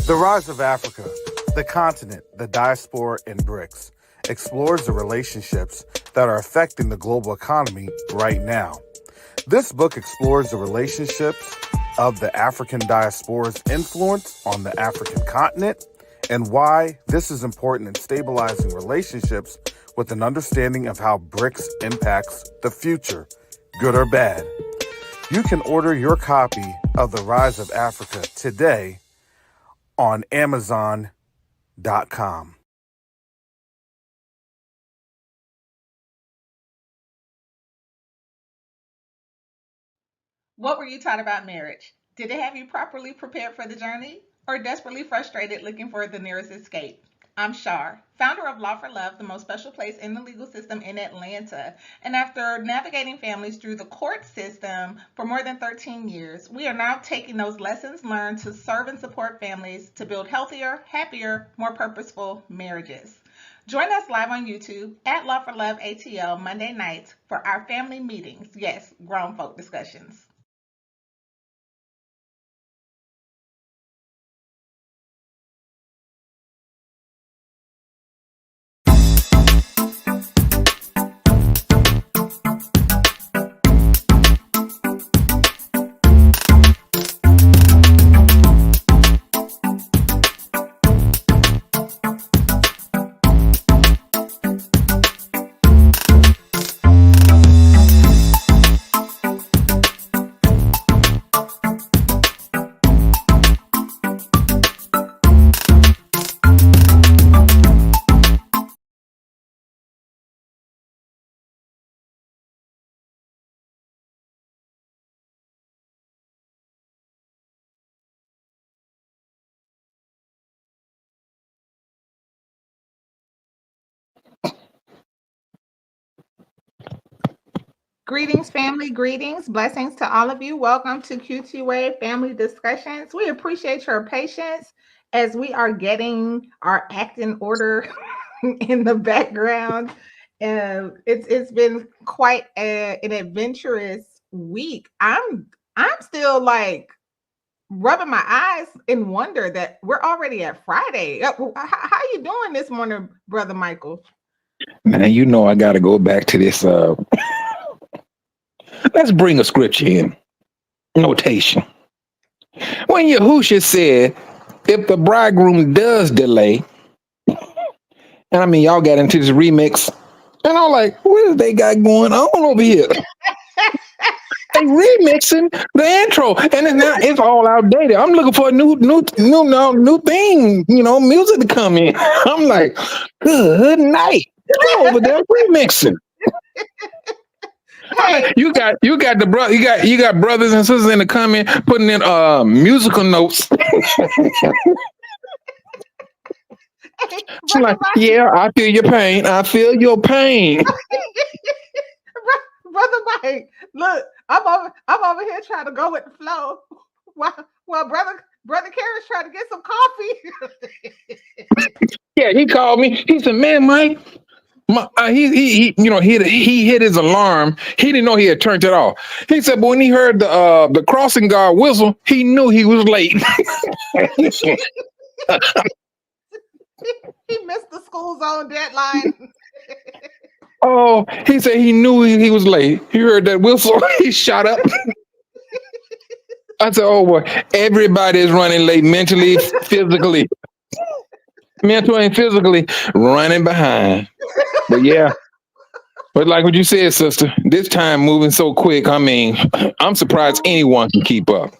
The Rise of Africa, the continent, the diaspora, and BRICS explores the relationships that are affecting the global economy right now. This book explores the relationships of the African diaspora's influence on the African continent and why this is important in stabilizing relationships with an understanding of how BRICS impacts the future, good or bad. You can order your copy of The Rise of Africa today on Amazon.com. What were you taught about marriage? Did it have you properly prepared for the journey or desperately frustrated looking for the nearest escape? I'm Shar, founder of Law for Love, the most special place in the legal system in Atlanta. And after navigating families through the court system for more than 13 years, we are now taking those lessons learned to serve and support families to build healthier, happier, more purposeful marriages. Join us live on YouTube at Law for Love ATL Monday nights for our family meetings. Yes, grown folk discussions. Greetings, family. Greetings. Blessings to all of you. Welcome to Q2UA Family Discussions. We appreciate your patience as we are getting our act in order in the background. It's been quite an adventurous week. I'm still like rubbing my eyes in wonder that we're already at Friday. How you doing this morning, Brother Michael? Man, you know I got to go back to this. Let's bring a scripture in. Notation. When Yahushua said, if the bridegroom does delay, and I mean, y'all got into this remix, and I'm like, what is they got going on over here? They remixing the intro, and it's all outdated. I'm looking for a new thing, music to come in. I'm like, good night. They're over there remixing. Hey, You got the brother. You got brothers and sisters in the comment putting in musical notes. She's Brother like, yeah, I feel your pain. I feel your pain. Brother Mike, look, I'm over here trying to go with the flow. While brother Carrie's trying to get some coffee. Yeah, he called me. He said, man, Mike. He hit his alarm. He didn't know he had turned it off. He said, but when he heard the crossing guard whistle, he knew he was late. He missed the school zone deadline. Oh, he said he knew he was late. He heard that whistle. He shot up. I said, oh boy, everybody is running late mentally, physically. Mentally and physically running behind. But yeah. But like what you said, sister, this time moving so quick. I mean, I'm surprised anyone can keep up.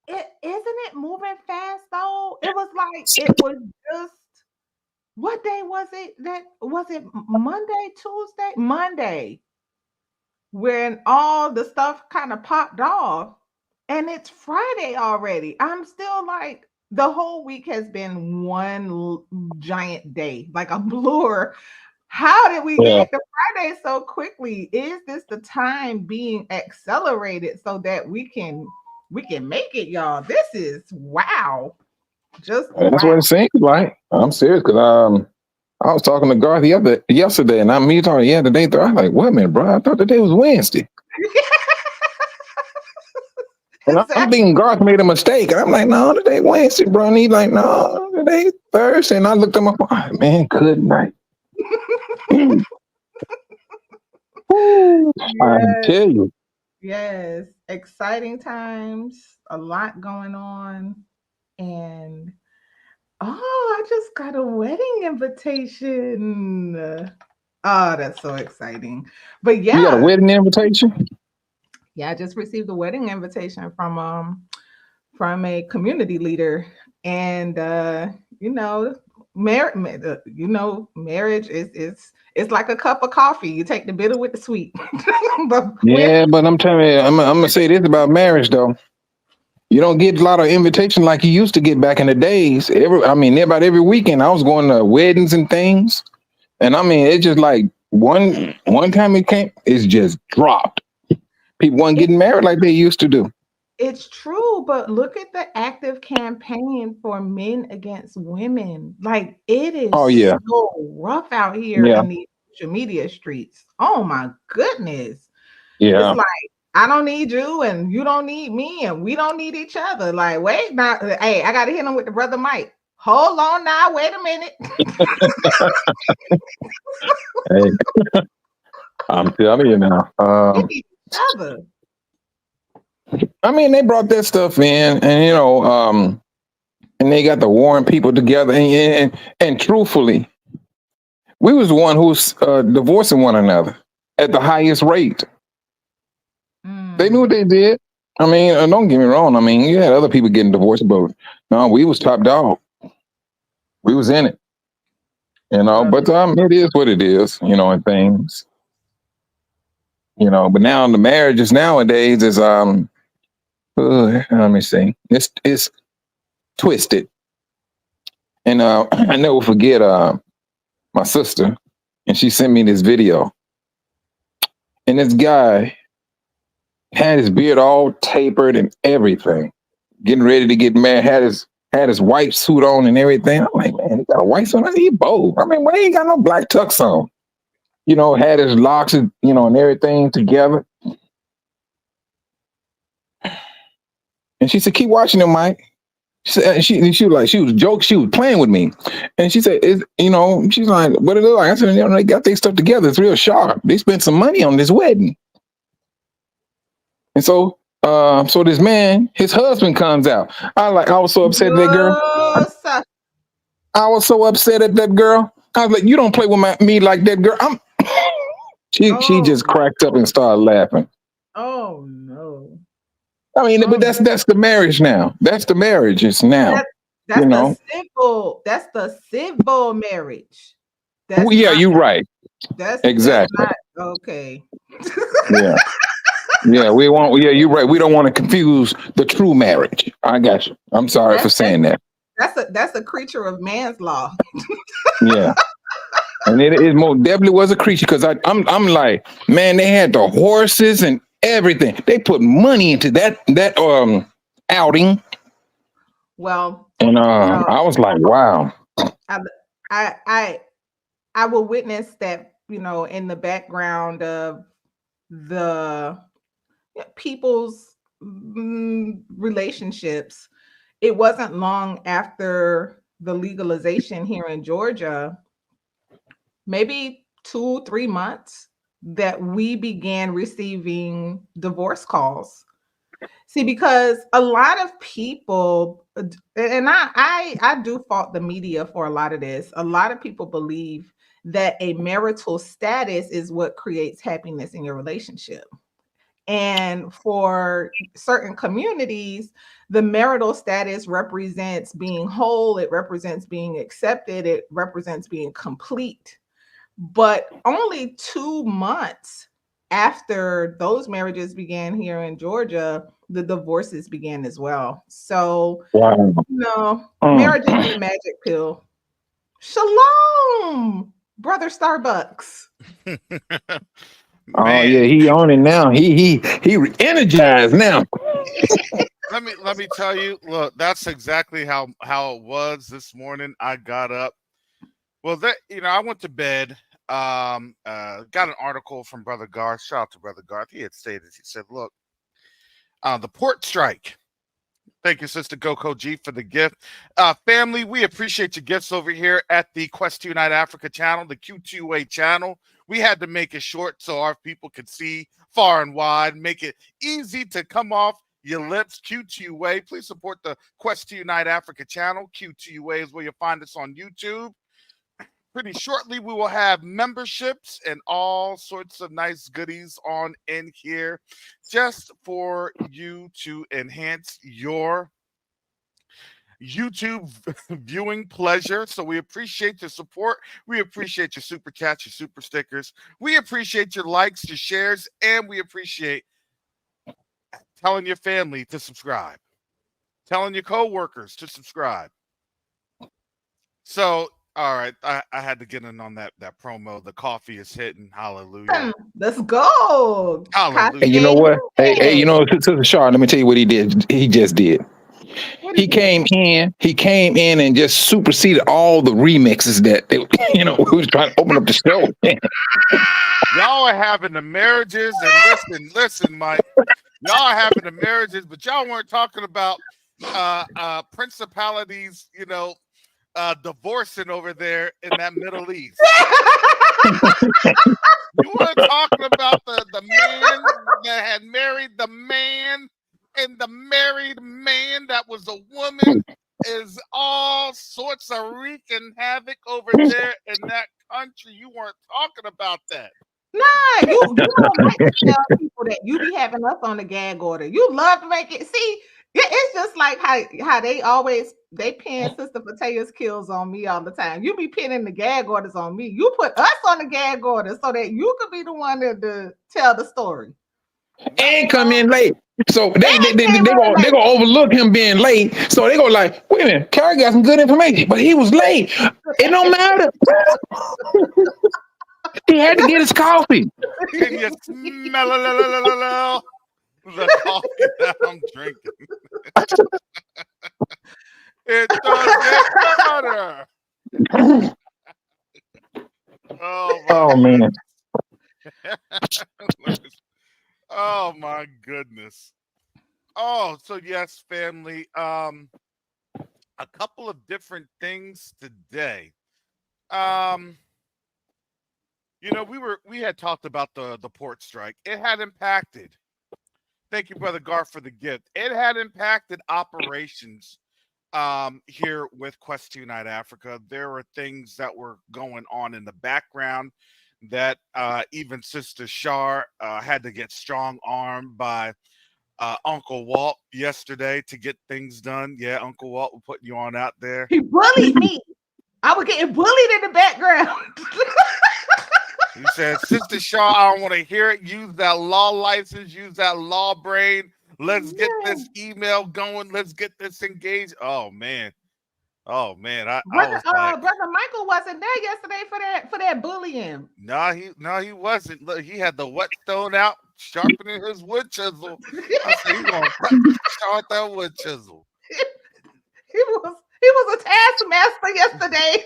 Isn't it moving fast though? It was like it was just what day was it? That was it Monday, Tuesday? Monday, when all the stuff kind of popped off. And it's Friday already. I'm still like, the whole week has been one giant day, like a blur. How did we Yeah. get to Friday so quickly? Is this the time being accelerated so that we can make it, y'all? This is wow. Just That's wow. what it seems like. I'm serious because I was talking to Garth yesterday, and me talking the day. I was like, "What, man, bro? I thought the day was Wednesday." And I'm thinking Garth made a mistake. And I'm like, no, today Wednesday, bro. And he's like, no, today Thursday. And I looked at my phone. Man, good night. I Yes, tell you. yes. Exciting times, a lot going on. And oh, I just got a wedding invitation. Oh, that's so exciting. But You got a yeah, wedding invitation? yeah, I just received a wedding invitation from a community leader. And you know, marriage is it's like a cup of coffee. You take the bitter with the sweet. But when Yeah, but I'm telling you, I'm gonna say this about marriage though. You don't get a lot of invitation like you used to get back in the days. About every weekend I was going to weddings and things. And I mean, it's just like one time it came, it's just dropped. People weren't it, getting married like they used to do. it's true, but look at the active campaign for men against women. Like it Oh is yeah, so rough out here yeah, in these social media streets. Oh my goodness. It's yeah. like I don't need you and you don't need me and we don't need each other. Like, wait, now, hey, I gotta hit him with the brother Mike. Hold on now, wait a minute. Hey, I'm telling you now. We need each other. I mean, they brought that stuff in, and and they got to warn people together, and truthfully, we was the one who was divorcing one another at the highest rate. They knew Mm, what they did. I mean, don't get me wrong. I mean, you had other people getting divorced, but no, we was top dog. We was in it, well, But it is what it is, and things, But now the marriages nowadays is let me see, it's twisted, and I never forget my sister, and she sent me this video, and this guy had his beard all tapered and everything, getting ready to get married, had his white suit on and everything. I'm like, man, he got a white suit on. He bold. I mean, why he ain't got no black tux on? Had his locks, and everything together. And she said, keep watching him, Mike. She was joke. She was playing with me, and she said, she's like, what it look like? I said, they got their stuff together. It's real sharp. They spent some money on this wedding, and so this man, his husband comes out. I was so upset at that girl. I, no, sir. I was so upset at that girl. I was like, you don't play with me like that, girl. She Oh just cracked up and no. started laughing. Oh no. I mean, Oh but no. that's the marriage now. That's the marriage. It's now. That You know. that's the civil marriage. Well, That's yeah, not you're right. that's Exactly. not okay. Yeah. Yeah, we want. Yeah, you're right. We don't want to confuse the true marriage. I got you. I'm sorry for That's saying that. that's a creature of man's law. Yeah, and it most definitely was a creature because I'm like, man, they had the horses and everything. They put money into that outing, Well, and you know, I was like, wow. I I I I will witness that, in the background of the people's relationships. It wasn't long after the legalization here in Georgia, maybe 2, 3 months, that we began receiving divorce calls. See, because a lot of people, and I do fault the media for a lot of this. A lot of people believe that a marital status is what creates happiness in your relationship. And for certain communities, the marital status represents being whole, it represents being accepted, it represents being complete. But only 2 months after those marriages began here in Georgia, the divorces began as well. So, Wow. marriage isn't Mm. a magic pill. Shalom, brother Starbucks. Oh Man, yeah, he on it now. He energized now. let me tell you. Look, that's exactly how it was this morning. I got up. Well, I went to bed. Got an article from Brother Garth. Shout out to Brother Garth. He had stated. He said, "Look, The port strike. Thank you, Sister Coco G, for the gift. Family, we appreciate your gifts over here at the Quest to Unite Africa channel, the Q2UA channel. We had to make it short so our people could see far and wide, make it easy to come off your lips. Q2UA. Please support the Quest to Unite Africa channel. Q2UA is where you'll find us on YouTube. Pretty shortly, we will have memberships and all sorts of nice goodies on in here just for you to enhance your YouTube viewing pleasure. So we appreciate your support. We appreciate your super chats, your super stickers. We appreciate your likes, your shares, and we appreciate telling your family to subscribe, telling your coworkers to subscribe. So, all right, I had to get in on that promo. The coffee is hitting. Hallelujah. Let's go. Hallelujah. Hey, you know what? Hey, you know, Sister Shaw, let me tell you what he did. He just did. He came in and just superseded all the remixes that they, we was trying to open up the show. Y'all are having the marriages, and listen, Mike. Y'all are having the marriages, but y'all weren't talking about principalities, divorcing over there in that Middle East. You weren't talking about the man that had married the man, and the married man that was a woman is all sorts of wreaking havoc over there in that country. You weren't talking about that. Nah, you don't like to tell people that you be having us on the gag order. You love to make it. See, it's just like how they pin Sister Potato's kills on me all the time. You be pinning the gag orders on me. You put us on the gag order so that you could be the one to tell the story. And come in late. So they gonna overlook him being late. So they go like, wait a minute, Carrie got some good information, but he was late. It don't matter. He had to get his coffee. Can you smell the coffee that I'm drinking? It doesn't matter. Oh man. Oh my goodness. Oh, so yes, family. A couple of different things today. We had talked about the port strike. It had impacted. Thank you, Brother Garth, for the gift. It had impacted operations here with Quest to Unite Africa. There were things that were going on in the background that even Sister Shar had to get strong-armed by Uncle Walt yesterday to get things done. Yeah, Uncle Walt was putting you on out there. He bullied me. I was getting bullied in the background. He said, Sister Shaw, I don't want to hear it. Use that law license. Use that law brain. Let's get this email going. Let's get this engaged. Oh, man. I was like, Brother Michael wasn't there yesterday for that bullying. No, he wasn't. Look, he had the whetstone out, sharpening his wood chisel. I said, he's going to start that wood chisel. He was a taskmaster yesterday.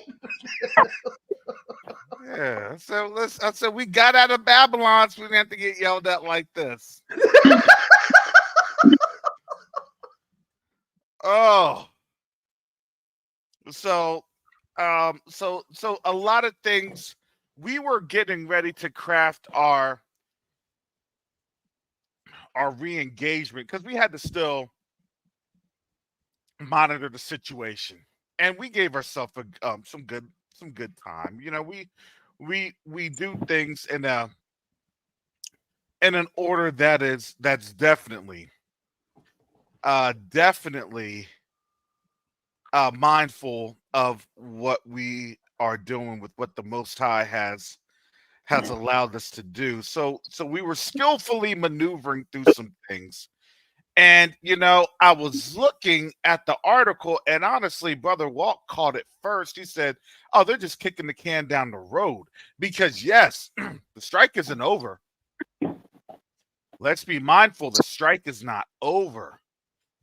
Yeah, I said we got out of Babylon, so we didn't have to get yelled at like this. Oh, so a lot of things. We were getting ready to craft our re-engagement because we had to still monitor the situation, and we gave ourselves some good time. We do things in an order that's definitely mindful of what we are doing with what the Most High has allowed us to do. So we were skillfully maneuvering through some things. And, I was looking at the article, and honestly, Brother Walt caught it first. He said, oh, they're just kicking the can down the road. Because, yes, the strike isn't over. Let's be mindful, the strike is not over.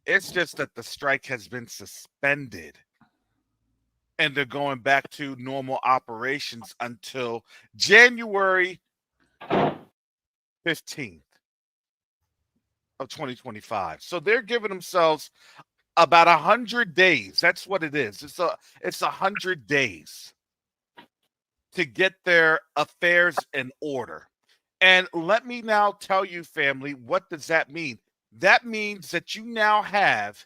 It's just that the strike has been suspended. And they're going back to normal operations until January 15th. of 2025. So they're giving themselves about 100 days. That's what it is. It's 100 days to get their affairs in order. And let me now tell you, family, what does that mean? That means that you now have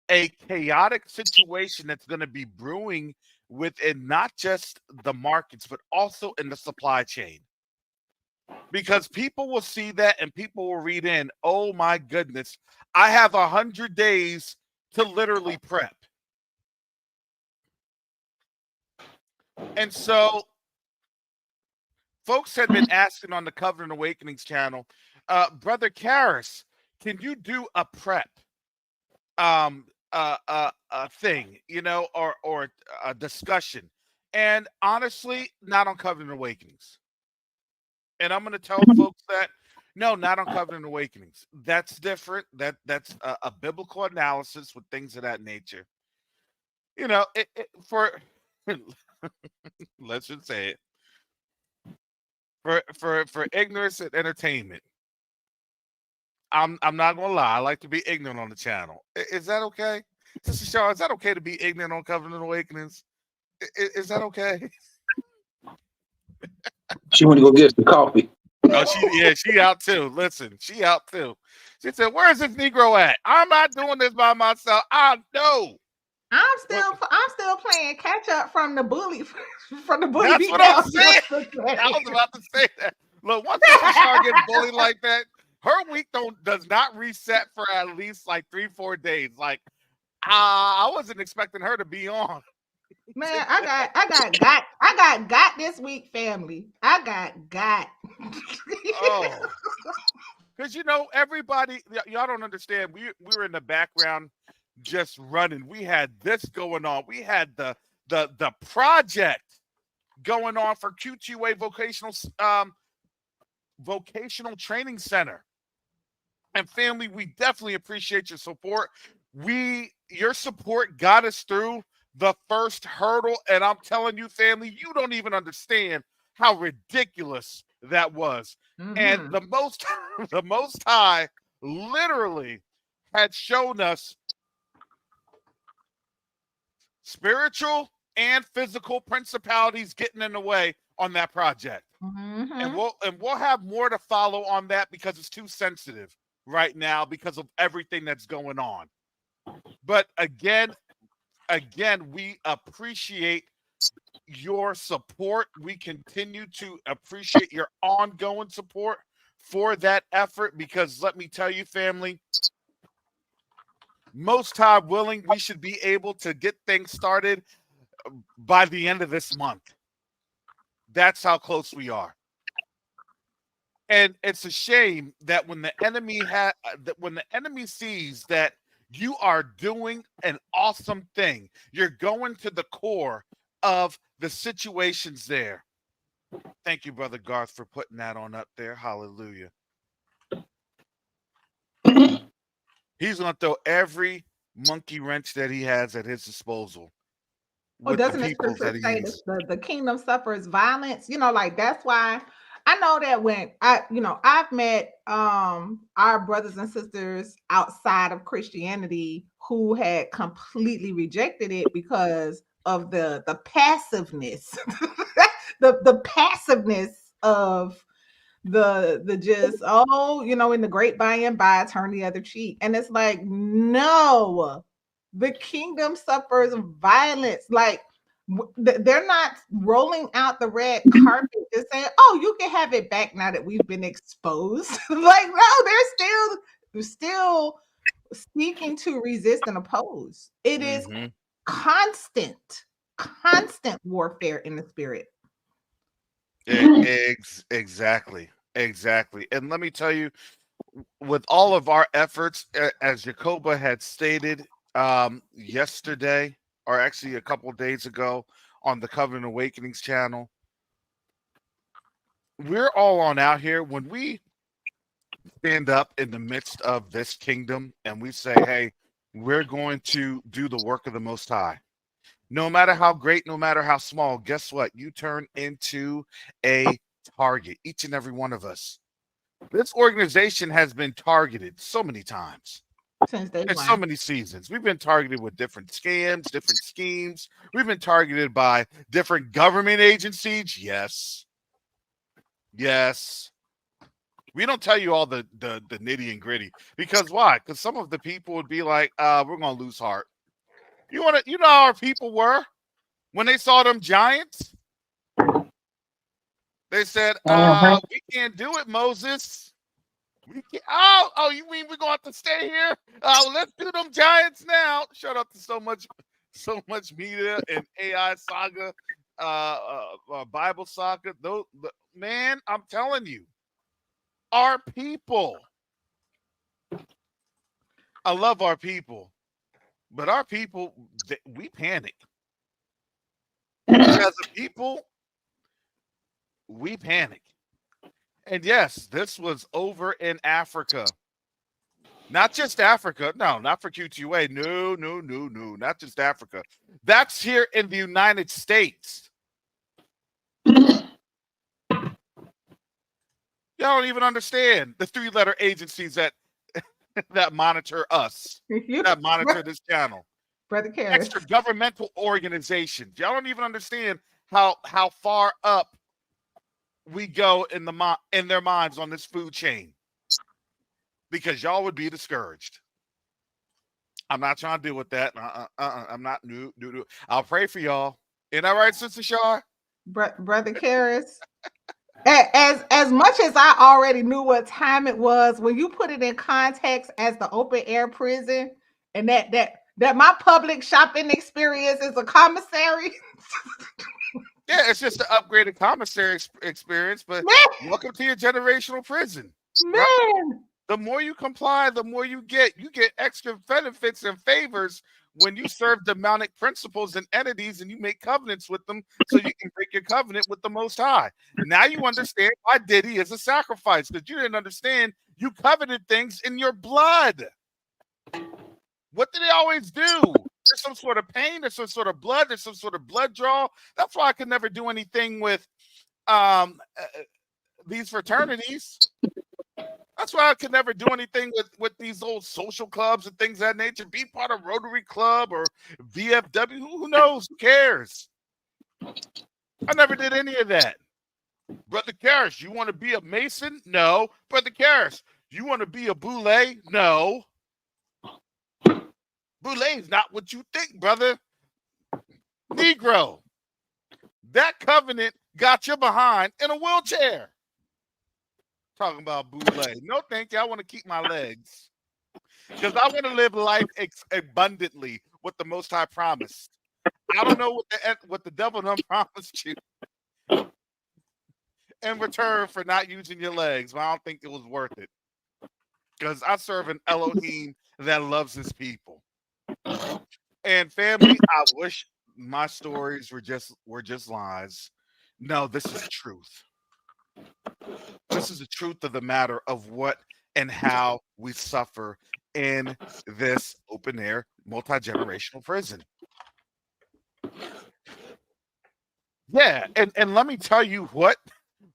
a chaotic situation that's going to be brewing within not just the markets, but also in the supply chain. Because people will see that and people will read in, oh my goodness, I have 100 days to literally prep. And so folks had been asking on the Covenant Awakenings channel, Brother Karras, can you do a prep thing, or a discussion? And honestly, not on Covenant Awakenings. And I'm going to tell folks that no, not on Covenant Awakenings. That's different. That's a biblical analysis with things of that nature. For let's just say it, for ignorance and entertainment. I'm not gonna lie. I like to be ignorant on the channel. Is that okay, Sister Shaw? Is that okay to be ignorant on Covenant Awakenings? Is that okay? She went to go get some coffee. Oh, she out too. Listen, she out too. She said, "Where's this Negro at? I'm not doing this by myself. I know." I'm still playing catch up from the bully That's what I'm saying. I was about to say that. Look, once Sister Shaw gets bullied like that, her week does not reset for at least like 3-4 days. Like, I wasn't expecting her to be on. Man, I got this week, family. I got. Oh, because everybody, y'all don't understand. We were in the background just running. We had this going on. We had the project going on for Q2UA vocational training center. And family, we definitely appreciate your support. Your support got us through the first hurdle, and I'm telling you, family, you don't even understand how ridiculous that was. Mm-hmm. And the Most High literally had shown us spiritual and physical principalities getting in the way on that project. Mm-hmm. And we'll have more to follow on that because it's too sensitive right now because of everything that's going on. But again, we appreciate your support. We continue to appreciate your ongoing support for that effort because let me tell you, family, most time willing, we should be able to get things started by the end of this month. That's how close we are. And it's a shame that when the enemy sees that you are doing an awesome thing, you're going to the core of the situations there. Thank you, Brother Garth, for putting that on up there. Hallelujah. He's going to throw every monkey wrench that he has at his disposal. Well, doesn't the scripture say the kingdom suffers violence? That's why I know that when I've met our brothers and sisters outside of Christianity who had completely rejected it because of the passiveness, the passiveness of the just in the great by and by turn the other cheek. And it's like, no, the kingdom suffers violence. Like they're not rolling out the red carpet just saying, oh, you can have it back now that we've been exposed. Like, no, they're still seeking to resist and oppose. It is constant warfare in the spirit. Exactly. And let me tell you, with all of our efforts, as Jacoba had stated yesterday, or actually a couple of days ago on the Covenant Awakenings channel, we're all on out here. When we stand up in the midst of this kingdom and we say, hey, we're going to do the work of the Most High. No matter how great, no matter how small, guess what? You turn into a target, each and every one of us. This organization has been targeted so many times. Since day In so one. many seasons. We've been targeted with different scams, different schemes. We've been targeted by different government agencies. Yes. Yes. We don't tell you all the nitty and gritty. Because why? Because some of the people would be like, we're gonna lose heart. You know how our people were when they saw them giants? They said, Uh-huh. we can't do it, Moses. We can't, you mean we're gonna have to stay here? Let's do them giants now. Shut up to so much media and AI saga, Bible saga. Man, I'm telling you, our people. I love our people, but our people, we panic. As a people, we panic. And yes, this was over in Afrika. Not just Africa. No, not for Q2UA. No, no, no, no. Not just Africa. That's here in the United States. Y'all don't even understand the three-letter agencies that that monitor us, that monitor this channel. Brother Karras. Extra governmental organizations. Y'all don't even understand how far up we go in their minds on this food chain. Because y'all would be discouraged. I'm not trying to deal with that. I'm not. No. I'll pray for y'all. Isn't that right, Sister Shar? Brother Karras. As much as I already knew what time it was, when you put it in context as the open air prison, and that my public shopping experience is a commissary. Yeah, it's just an upgraded commissary experience. But welcome to your generational prison. Man. Right? The more you comply, the more you get. You get extra benefits and favors when you serve demonic principles and entities and you make covenants with them so you can break your covenant with the Most High. Now you understand why Diddy is a sacrifice, because you didn't understand you coveted things in your blood. What do they always do? There's some sort of pain, there's some sort of blood, there's some sort of blood draw. That's why I could never do anything with these fraternities. That's why I could never do anything with these old social clubs and things of that nature. Be part of Rotary Club or VFW. Who knows? Who cares? I never did any of that. Brother Karras, you want to be a Mason? No. Brother Karras, you want to be a Boule? No. Boule is not what you think, brother. Negro. That covenant got you behind in a wheelchair. Talking about Boule. No, thank you. I want to keep my legs. Because I want to live life abundantly what the Most High promised. I don't know what the devil done promised you in return for not using your legs, but I don't think it was worth it. Because I serve an Elohim that loves his people. And family, I wish my stories were just lies. No, this is truth. This is the truth of the matter of what and how we suffer in this open air multi-generational prison. Yeah, and let me tell you what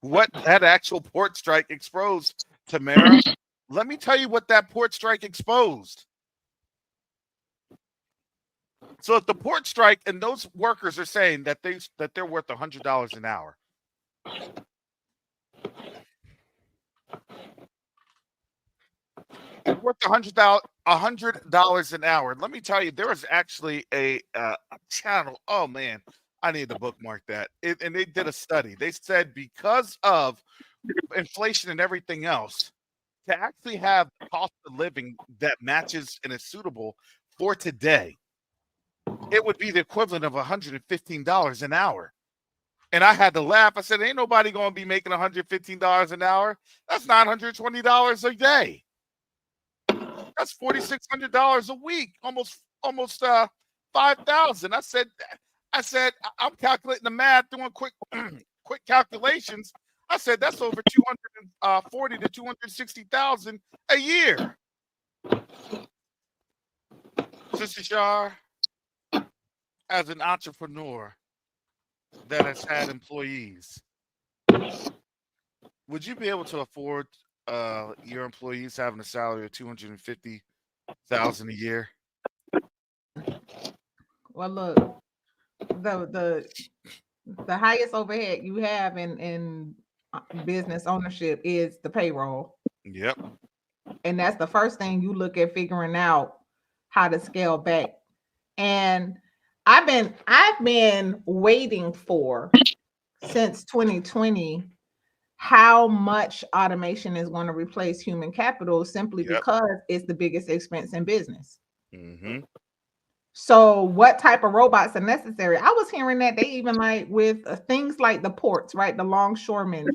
that actual port strike exposed, Tamara. Let me tell you what that port strike exposed. So if the port strike and those workers are saying that they're worth $100 an hour. Worth $100 an hour. Let me tell you, there was actually a channel. Oh man, I need to bookmark that. And they did a study. They said because of inflation and everything else, to actually have the cost of living that matches and is suitable for today, it would be the equivalent of $115 an hour. And I had to laugh. I said, ain't nobody going to be making $115 an hour. That's $920 a day. That's $4,600 a week, almost $5,000. I said, I'm calculating the math, doing quick calculations. I said that's over 240 to 260,000 a year. Sister Shar, as an entrepreneur that has had employees, would you be able to afford your employees having a salary of $250,000 a year? Well, look, the the highest overhead you have in business ownership is the payroll, Yep. and that's the first thing you look at figuring out how to scale back. And I've been waiting for since 2020 how much automation is going to replace human capital simply Yep. because it's the biggest expense in business. Mm-hmm. So, what type of robots are necessary? I was hearing that they even like with things like the ports, right? The longshoremen.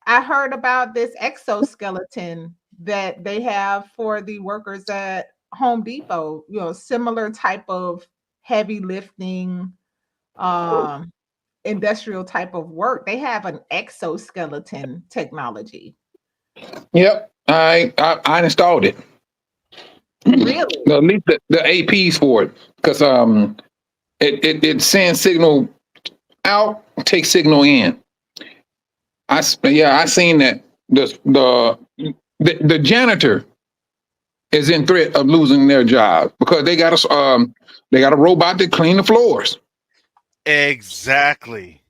I heard about this exoskeleton that they have for the workers at Home Depot, similar type of heavy lifting, um, industrial type of work. They have an exoskeleton technology. Yep. I installed it. Really? At least the APs for it, because it sends signal out, takes signal in. I seen that the janitor is in threat of losing their job because they got a robot that clean the floors. Exactly.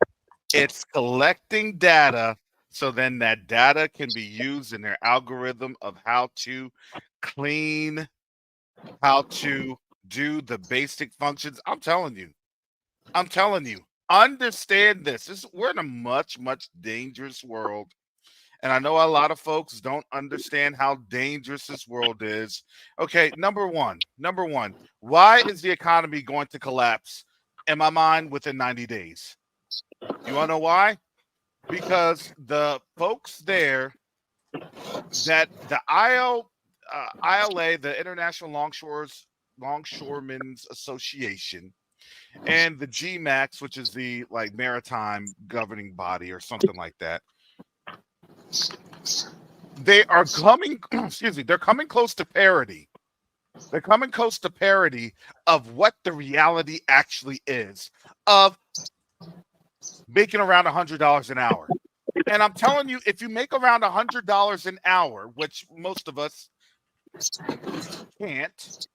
It's collecting data, so then that data can be used in their algorithm of how to clean, how to do the basic functions. I'm telling you, understand this. We're in a much, much dangerous world. And I know a lot of folks don't understand how dangerous this world is. Okay, number one, why is the economy going to collapse in my mind within 90 days? You want to know why? Because the folks there that the ILA, the International Longshoremen's Association, and the GMAX, which is the like maritime governing body or something like that, they are coming. Excuse me, they're coming close to parity. They're coming close to parity of what the reality actually is of making around $100 an hour. And I'm telling you, if you make around $100 an hour, which most of us can't,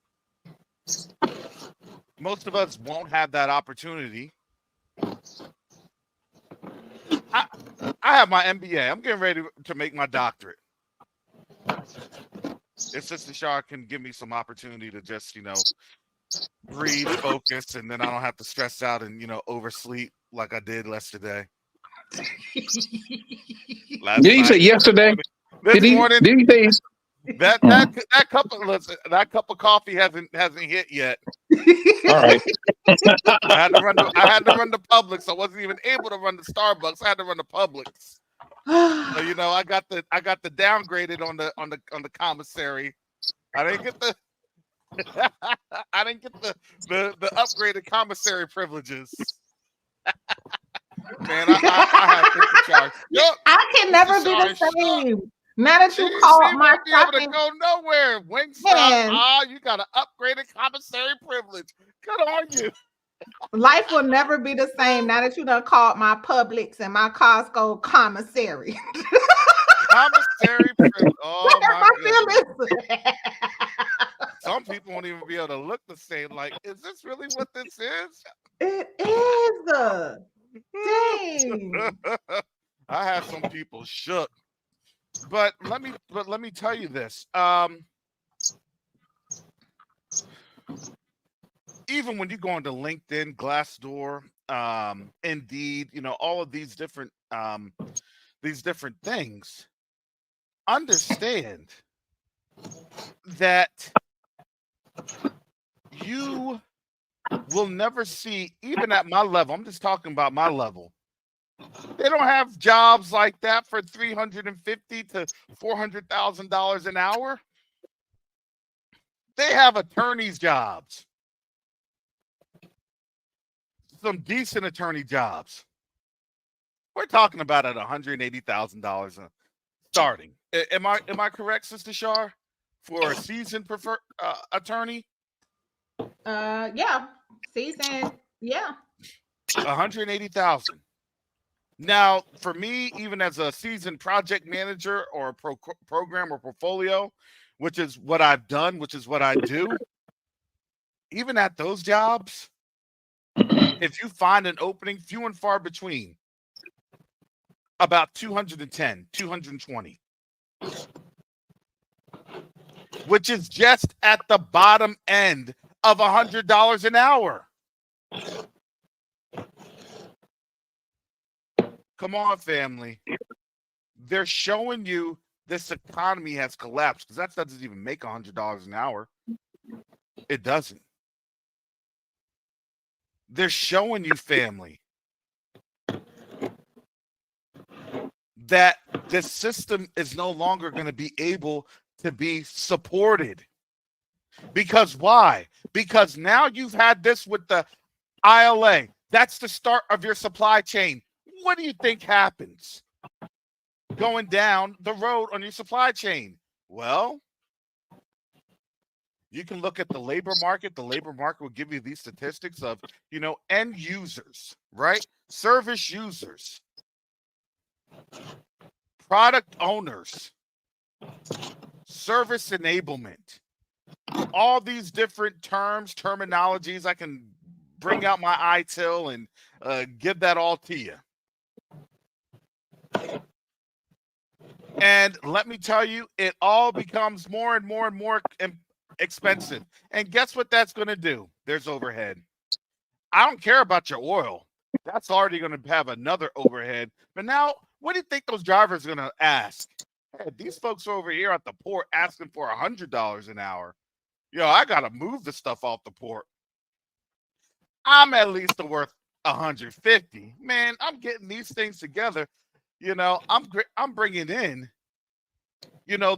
most of us won't have that opportunity. I, I have my MBA. I'm getting ready to make my doctorate. If Sister Shah can give me some opportunity to just, breathe, focus, and then I don't have to stress out and, oversleep like I did yesterday. Last Did he say night, yesterday? this morning, Did he say? that cup of coffee hasn't hit yet. All right. I had to run to Publix. I wasn't even able to run to Starbucks. I had to run to Publix. So I got the downgraded on the commissary. I didn't get the I didn't get the upgraded commissary privileges. Man, I have to charge. I can never be the same. Now that you called my be able to go nowhere. Wingstop. You got an upgraded commissary privilege. Good on you. Life will never be the same now that you done called my Publix and my Costco commissary. Commissary privilege. Oh my goodness. Feelings. Some people won't even be able to look the same. Like, is this really what this is? It is. Dang. I had some people shook. But let me tell you this. Even when you go into LinkedIn, Glassdoor, Indeed, all of these different things, understand that you will never see, even at my level, I'm just talking about my level, they don't have jobs like that for $350,000 to $400,000 an hour. They have attorneys' jobs, some decent attorney jobs. We're talking about at $180,000 starting. Am I correct, Sister Shar? For a seasoned attorney? Yeah. Season. Yeah. 180,000. Now, for me, even as a seasoned project manager or a program or portfolio, which is what I've done, which is what I do, even at those jobs, if you find an opening, few and far between, about 210, 220, which is just at the bottom end of $100 an hour. Come on, family. They're showing you this economy has collapsed because that doesn't even make $100 an hour. It doesn't. They're showing you, family, that the system is no longer going to be able to be supported. Because why? Because now you've had this with the ILA. That's the start of your supply chain. What do you think happens going down the road on your supply chain? Well, you can look at the labor market. The labor market will give you these statistics of, end users, right? Service users, product owners, service enablement, all these different terms, terminologies. I can bring out my ITIL and give that all to you. And let me tell you, it all becomes more and more and more expensive. And guess what that's going to do? There's overhead. I don't care about your oil. That's already going to have another overhead. But now, what do you think those drivers are going to ask? Hey, these folks over here at the port asking for $100 an hour. I got to move the stuff off the port. I'm at least worth 150. Man, I'm getting these things together. I'm bringing in,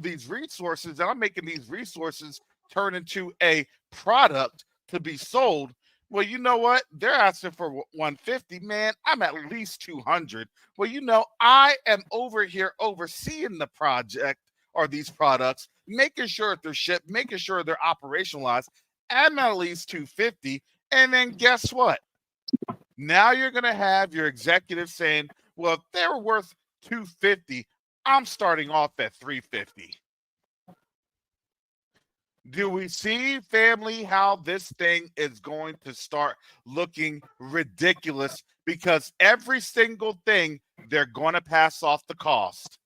these resources, and I'm making these resources turn into a product to be sold. Well, you know what? They're asking for 150. Man, I'm at least 200. Well, I am over here overseeing the project or these products, making sure they're shipped, making sure they're operationalized. I'm at least 250. And then guess what? Now you're going to have your executive saying, well, if they're worth 250, I'm starting off at 350. Do we see, family, how this thing is going to start looking ridiculous? Because every single thing, they're going to pass off the cost.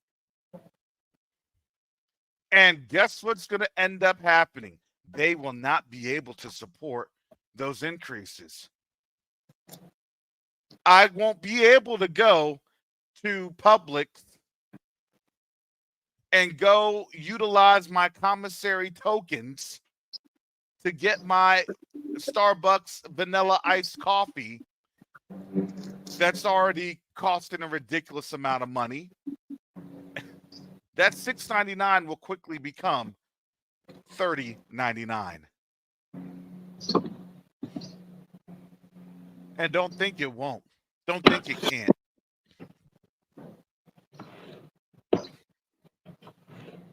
And guess what's going to end up happening? They will not be able to support those increases. I won't be able to go to Publix and go utilize my commissary tokens to get my Starbucks vanilla iced coffee that's already costing a ridiculous amount of money. That $6.99 will quickly become $30.99. And don't think it won't. Don't think it can't.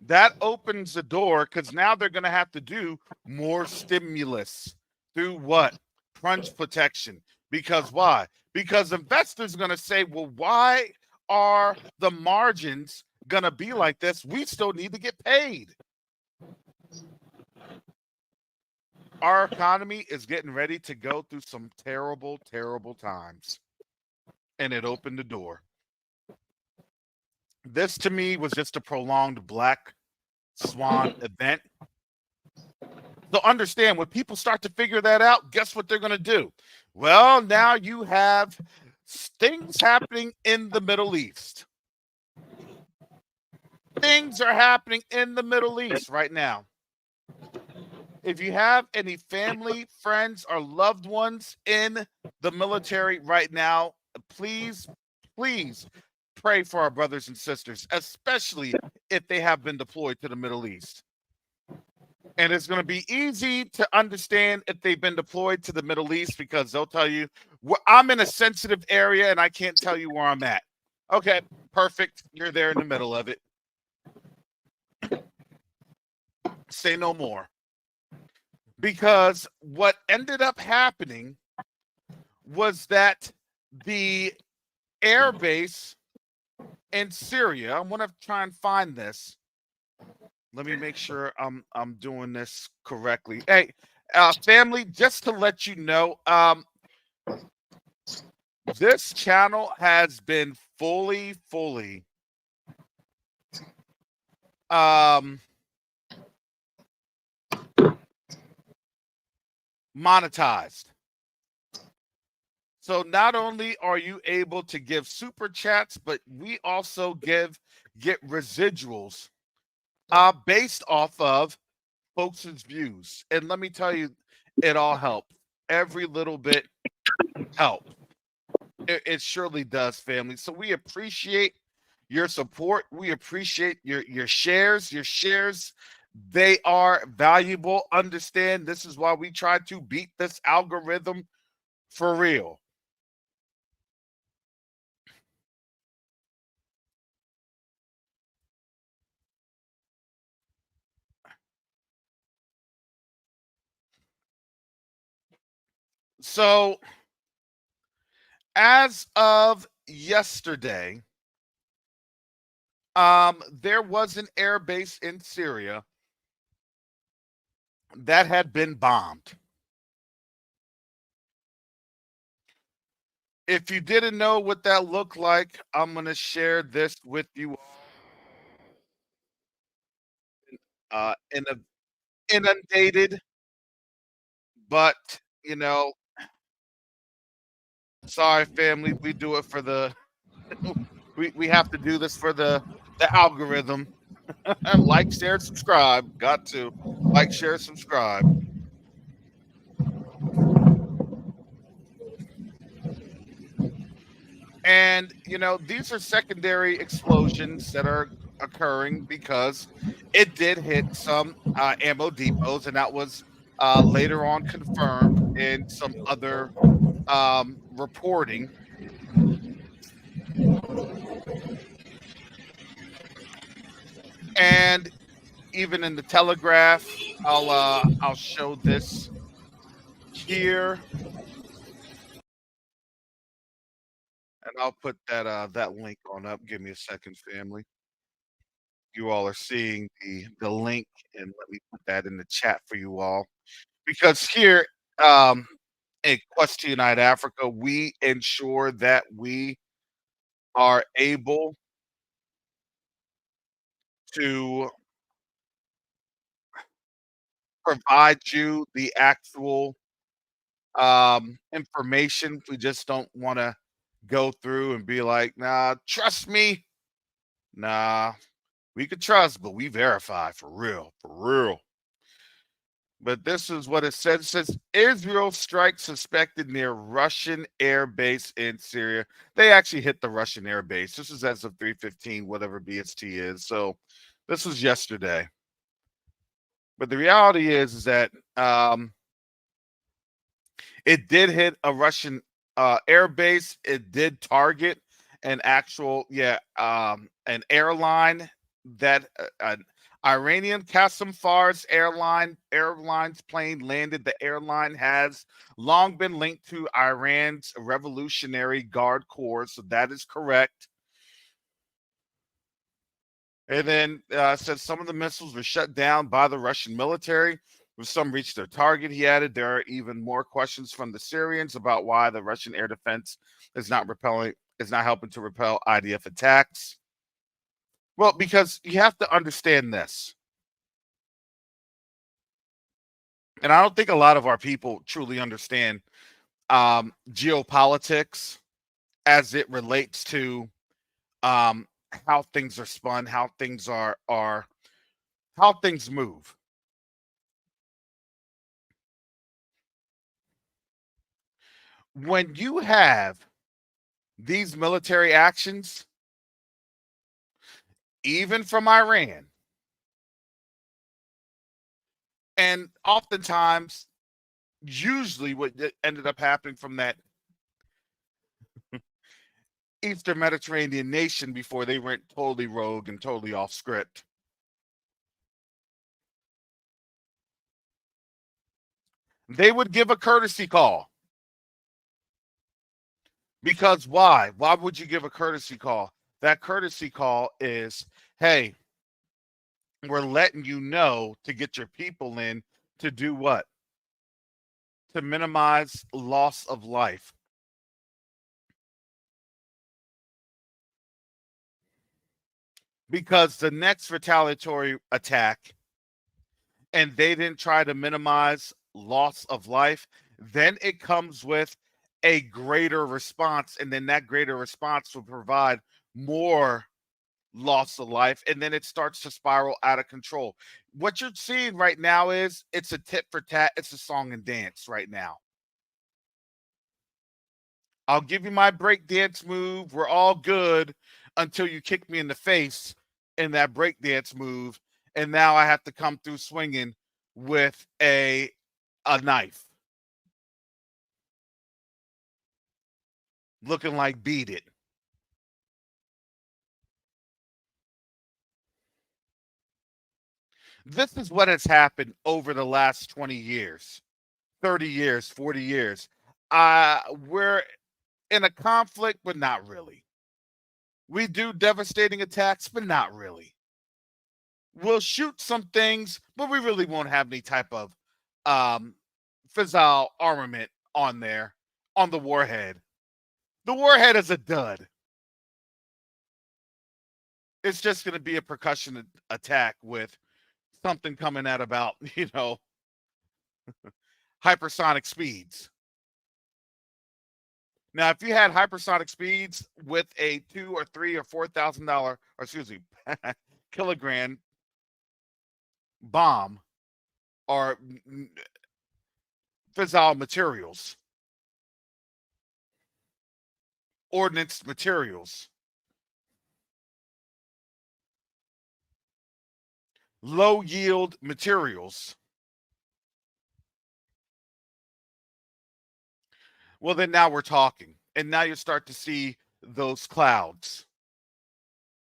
That opens the door because now they're going to have to do more stimulus through what? Crunch protection. Because why? Because investors are going to say, well, why are the margins going to be like this? We still need to get paid. Our economy is getting ready to go through some terrible, terrible times. And it opened the door. This to me was just a prolonged black swan event. So understand, when people start to figure that out, guess what they're going to do? Well, now you have things happening in the Middle East. Things are happening in the Middle East right now. If you have any family, friends, or loved ones in the military right now, please, please pray for our brothers and sisters, especially if they have been deployed to the Middle East. And it's going to be easy to understand if they've been deployed to the Middle East because they'll tell you, I'm in a sensitive area and I can't tell you where I'm at. Okay, perfect. You're there in the middle of it. Say no more. Because what ended up happening was that the air base in Syria. I want to try and find this. Let me make sure I'm doing this correctly. Hey, family, just to let you know, this channel has been fully um monetized. So not only are you able to give super chats, but we also get residuals based off of folks' views. And let me tell you, it all helps. Every little bit helps. It surely does, family. So we appreciate your support. We appreciate your shares. Your shares, they are valuable. Understand this is why we try to beat this algorithm for real. So as of yesterday, there was an air base in Syria that had been bombed. If you didn't know what that looked like, I'm going to share this with you. In a inundated, but you know, sorry, family, we do it for the we have to do this for the algorithm. Like, share, subscribe. Got to like, share, subscribe. And these are secondary explosions that are occurring because it did hit some ammo depots, and that was later on confirmed in some other reporting. And even in the Telegraph, I'll show this here, and I'll put that link on up. Give me a second, family. You all are seeing the link, and let me put that in the chat for you all, because here in Quest to Unite Africa, we ensure that we are able to provide you the actual information. We just don't want to go through and be like, nah, trust me. Nah, we could trust, but we verify for real, for real. But this is what it says. It says Israel strike suspected near Russian air base in Syria. They actually hit the Russian air base. This is as of 3:15, whatever BST is. So this was yesterday. But the reality is that it did hit a Russian air base. It did target an actual, an airline that an Iranian Qasim Fars airlines plane landed. The airline has long been linked to Iran's Revolutionary Guard Corps, so that is correct. And then said some of the missiles were shut down by the Russian military. With some reached their target, he added. There are even more questions from the Syrians about why the Russian air defense is not helping to repel IDF attacks. Well, because you have to understand this. And I don't think a lot of our people truly understand geopolitics as it relates to how things are spun, how things are how things move. When you have these military actions, even from Iran, and oftentimes, usually what ended up happening from that Eastern Mediterranean nation before they went totally rogue and totally off script. They would give a courtesy call Because why? Why would you give a courtesy call? That courtesy call is, hey, we're letting you know to get your people in to do what? To minimize loss of life. Because the next retaliatory attack, and they didn't try to minimize loss of life, then it comes with a greater response. And then that greater response will provide more loss of life. And then it starts to spiral out of control. What you're seeing right now is it's a tit for tat, it's a song and dance right now. I'll give you my break dance move. We're all good until you kick me in the face in that break dance move. And now I have to come through swinging with a knife. Looking like Beat It. This is what has happened over the last 20 years, 30 years, 40 years. We're in a conflict, but not really. We do devastating attacks, but not really. We'll shoot some things, but we really won't have any type of fissile armament on there, on the warhead. The warhead is a dud. It's just going to be a percussion attack with something coming at about, hypersonic speeds. Now, if you had hypersonic speeds with a $2 or $3 or $4,000, or excuse me, kilogram bomb or fissile materials, ordnance materials, low yield materials, well, then now we're talking. And now you start to see those clouds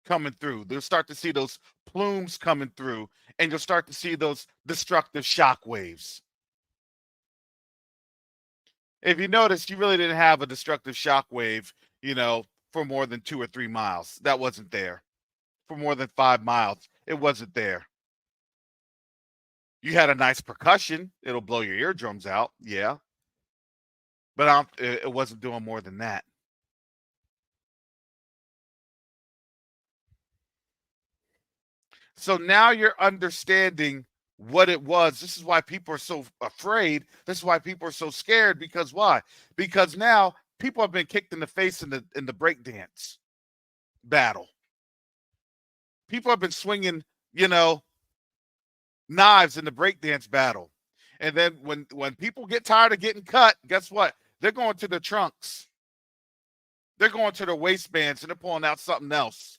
coming through. You'll start to see those plumes coming through, and you'll start to see those destructive shock waves. If you notice, you really didn't have a destructive shock wave, for more than 2 or 3 miles. That wasn't there. For more than 5 miles, it wasn't there. You had a nice percussion. It'll blow your eardrums out. Yeah. But it wasn't doing more than that. So now you're understanding what it was. This is why people are so afraid. This is why people are so scared. Because why? Because now people have been kicked in the face in the breakdance battle. People have been swinging, knives in the breakdance battle. And then when people get tired of getting cut, guess what? They're going to the trunks. They're going to their waistbands and they're pulling out something else.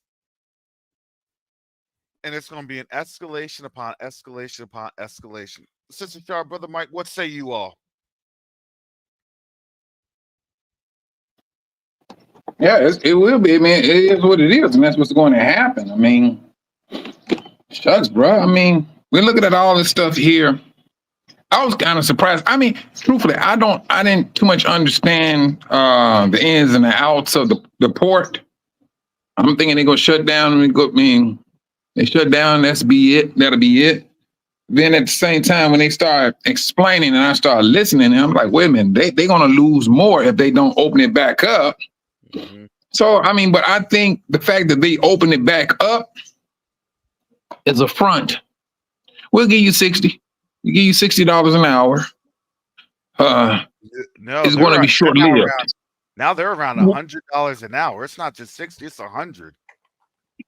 And it's going to be an escalation upon escalation upon escalation. Sister Char, Brother Mike, what say you all? Yeah, it will be. I mean, it is what it is, and that's what's going to happen. I mean, shucks, bro. I mean, we're looking at all this stuff here. I was kind of surprised. I mean, truthfully, I didn't too much understand the ins and the outs of the port. I'm thinking they're gonna shut down. They shut down. That's be it. That'll be it. Then at the same time, when they start explaining and I start listening, and I'm like, wait a minute, they're gonna lose more if they don't open it back up. Mm-hmm. So I mean, but I think the fact that they open it back up is a front. We'll give you 60. We give you $60 an hour. No, it's going to be short lived. Now they're around $100 an hour. It's not just 60; it's 100.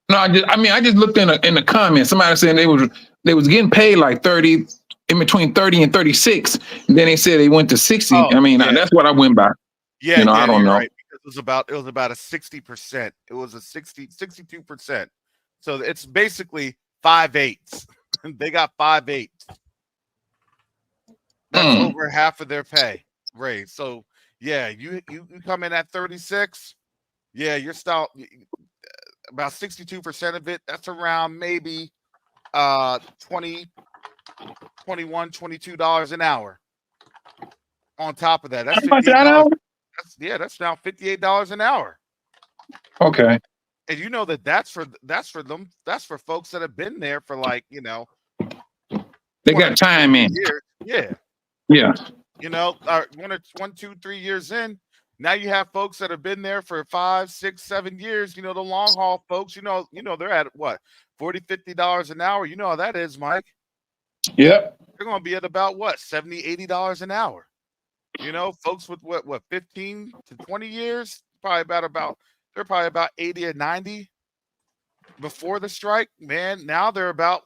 No, I just looked in the comments. Somebody saying they was getting paid like 30, in between 30 and 36. And then they said they went to 60. Oh, I mean, yeah. That's what I went by. Yeah, I don't know. Right. Because it was about a 60%. It was a 62%. So it's basically 5/8. They got 5/8. That's over half of their pay raise. So yeah, you come in at 36. Yeah, you're still about 62% of it. That's around maybe $20, $21, $22 an hour. On top of that, that's $58. That's now $58 an hour. Okay. And you know that's for them. That's for folks that have been there for like, They 1 or got 2 or time 3 in. years. Yeah. Yeah. 1, 2, 3 years in. Now you have folks that have been there for 5, 6, 7 years. The long haul folks, they're at what, $40, $50 an hour. You know how that is, Mike. Yep. They're gonna be at about what, $70, $80 an hour. Folks with what 15 to 20 years, they're probably about 80 or 90 before the strike. Man, now they're about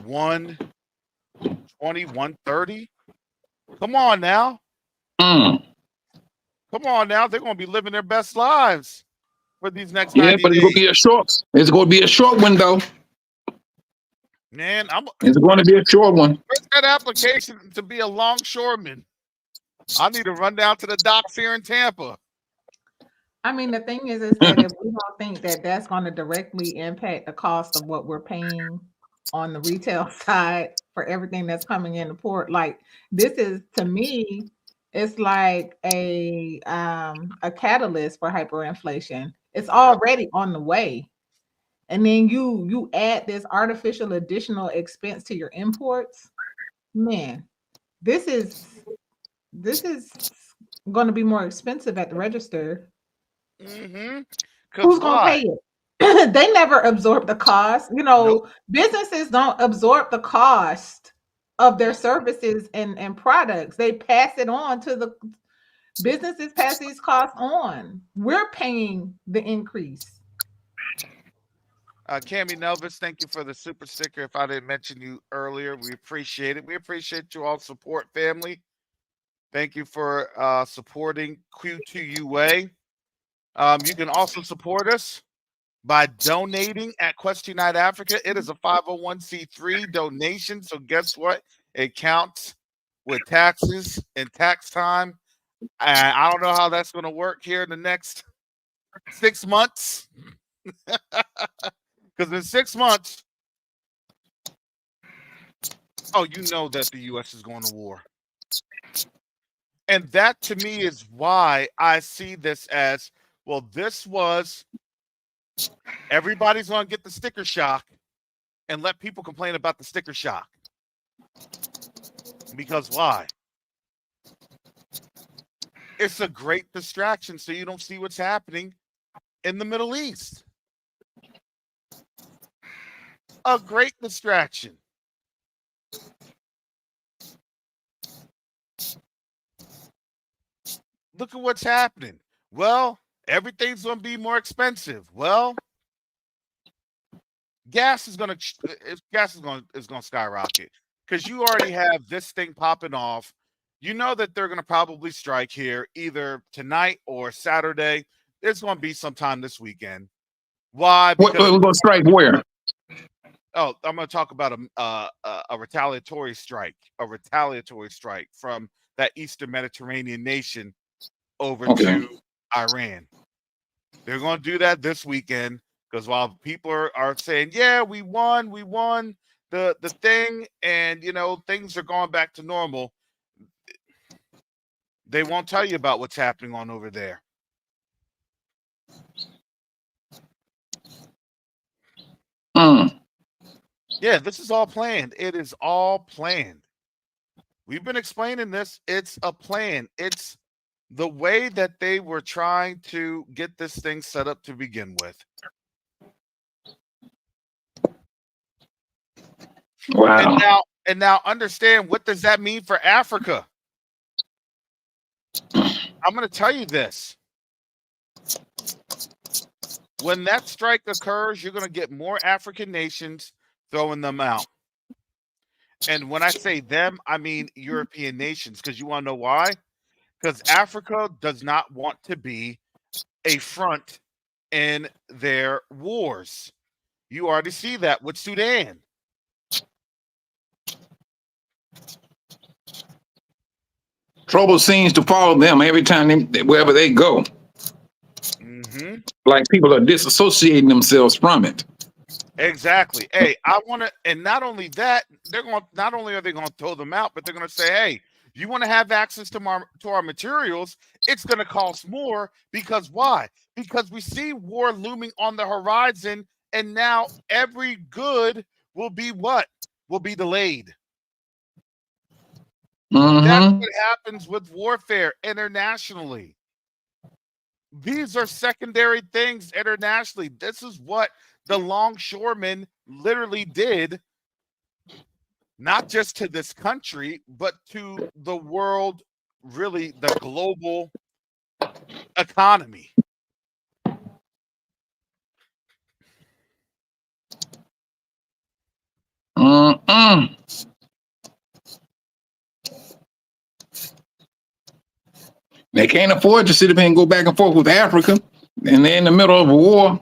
120, 130. Come on now. Mm. Come on now. They're gonna be living their best lives for these next Yeah, 90 but it's gonna days. be a short. It's gonna be a short window. Man, It's going to be a short one. where's that application to be a longshoreman? I need to run down to the docks here in Tampa. I mean, the thing is that if we don't think that that's going to directly impact the cost of what we're paying on the retail side for everything that's coming in the port, like this is to me, it's like a catalyst for hyperinflation. It's already on the way, and then you add this artificial additional expense to your imports. Man, this is going to be more expensive at the register. Mm-hmm. Cause Who's going to why? pay it? They never absorb the cost. Nope. Businesses don't absorb the cost of their services and products. They pass it on to the businesses, pass these costs on. We're paying the increase. Cammy Nelvis, thank you for the super sticker. If I didn't mention you earlier, we appreciate it. We appreciate you all support, family. Thank you for supporting Q2UA. You can also support us by donating at Quest Unite Africa. It is a 501c3 donation. So guess what? It counts with taxes and tax time. I don't know how that's going to work here in the next 6 months. Because in 6 months, you know that the U.S. is going to war. And that to me is why I see this as, well, this was, everybody's going to get the sticker shock and let people complain about the sticker shock. Because why? It's a great distraction so you don't see what's happening in the Middle East. A great distraction. Look at what's happening. Well, everything's going to be more expensive. Well, gas is going to skyrocket because you already have this thing popping off. You know that they're going to probably strike here either tonight or Saturday. It's going to be sometime this weekend. Why? Because we're going to strike where? I'm going to talk about a retaliatory strike from that Eastern Mediterranean nation over to Iran. They're going to do that this weekend because while people are saying, yeah, we won the thing, and things are going back to normal, they won't tell you about what's happening on over there. Yeah, this is all planned. It is all planned. We've been explaining this. It's a plan. It's the way that they were trying to get this thing set up to begin with. Wow. And now understand, what does that mean for Africa? I'm going to tell you this. When that strike occurs, you're going to get more African nations throwing them out. And when I say them, I mean European nations, because you want to know why? Because Africa does not want to be a front in their wars. You already see that with Sudan. Trouble seems to follow them every time wherever they go. Mm-hmm. Like people are disassociating themselves from it. Exactly. Hey, I want to, and not only that, not only are they going to throw them out, but they're going to say, hey, You want to have access to our materials, it's going to cost more because why? Because we see war looming on the horizon, and now every good will be what? Will be delayed. That's Mm-hmm. what happens with warfare internationally. These are secondary things internationally. This is what the longshoremen literally did, not just to this country, but to the world, really, the global economy. Mm-mm. They can't afford to sit up here and go back and forth with Africa, and they're in the middle of a war.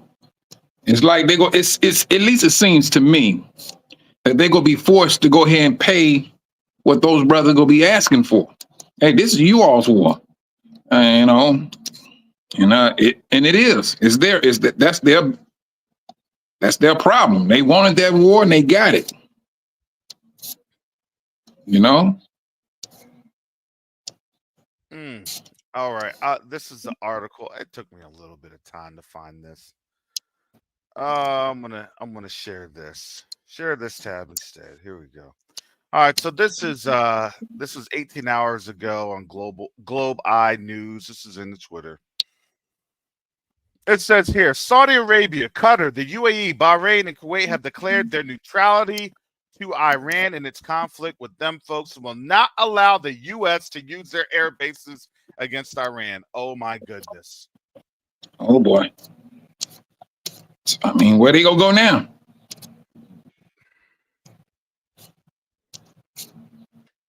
It's like they go. It's at least it seems to me that they're gonna be forced to go ahead and pay what those brothers gonna be asking for. Hey, this is you all's war, you know, and it is. It's their. Is that that's their problem. They wanted that war and they got it. You know. Mm. All right. This is the article. It took me a little bit of time to find this. I'm gonna share this. Share this tab instead. Here we go. All right. So this is 18 hours ago on Globe Eye News. This is in the Twitter. It says here, Saudi Arabia, Qatar, the UAE, Bahrain, and Kuwait have declared their neutrality to Iran in its conflict with them folks and will not allow the U.S. to use their air bases against Iran. Oh, my goodness. Oh boy. I mean, where they gonna go now?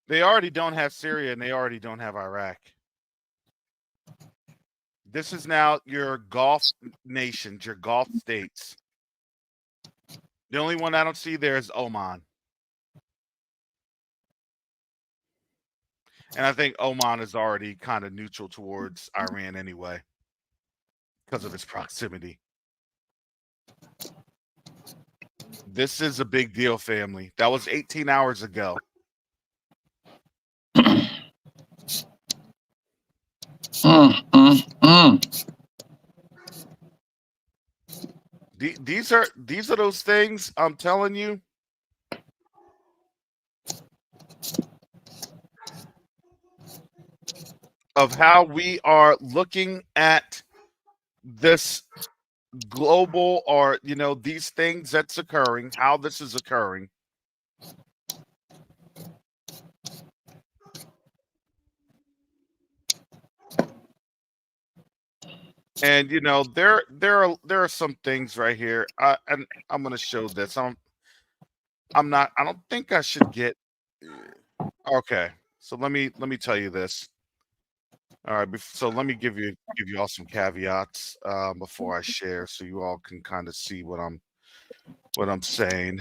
They already don't have Syria and they already don't have Iraq. This is now your Gulf nations, your Gulf states. The only one I don't see there is Oman. And I think Oman is already kind of neutral towards Iran anyway because of its proximity. This is a big deal, family. That was 18 hours ago. These are those things I'm telling you. Of how we are looking at this global, or these things that's occurring, how this is occurring. And there are some things right here. And I'm going to show this. I'm not. I don't think I should get. Okay, so let me tell you this. All right, so let me give you all some caveats before I share, so you all can kind of see what I'm saying.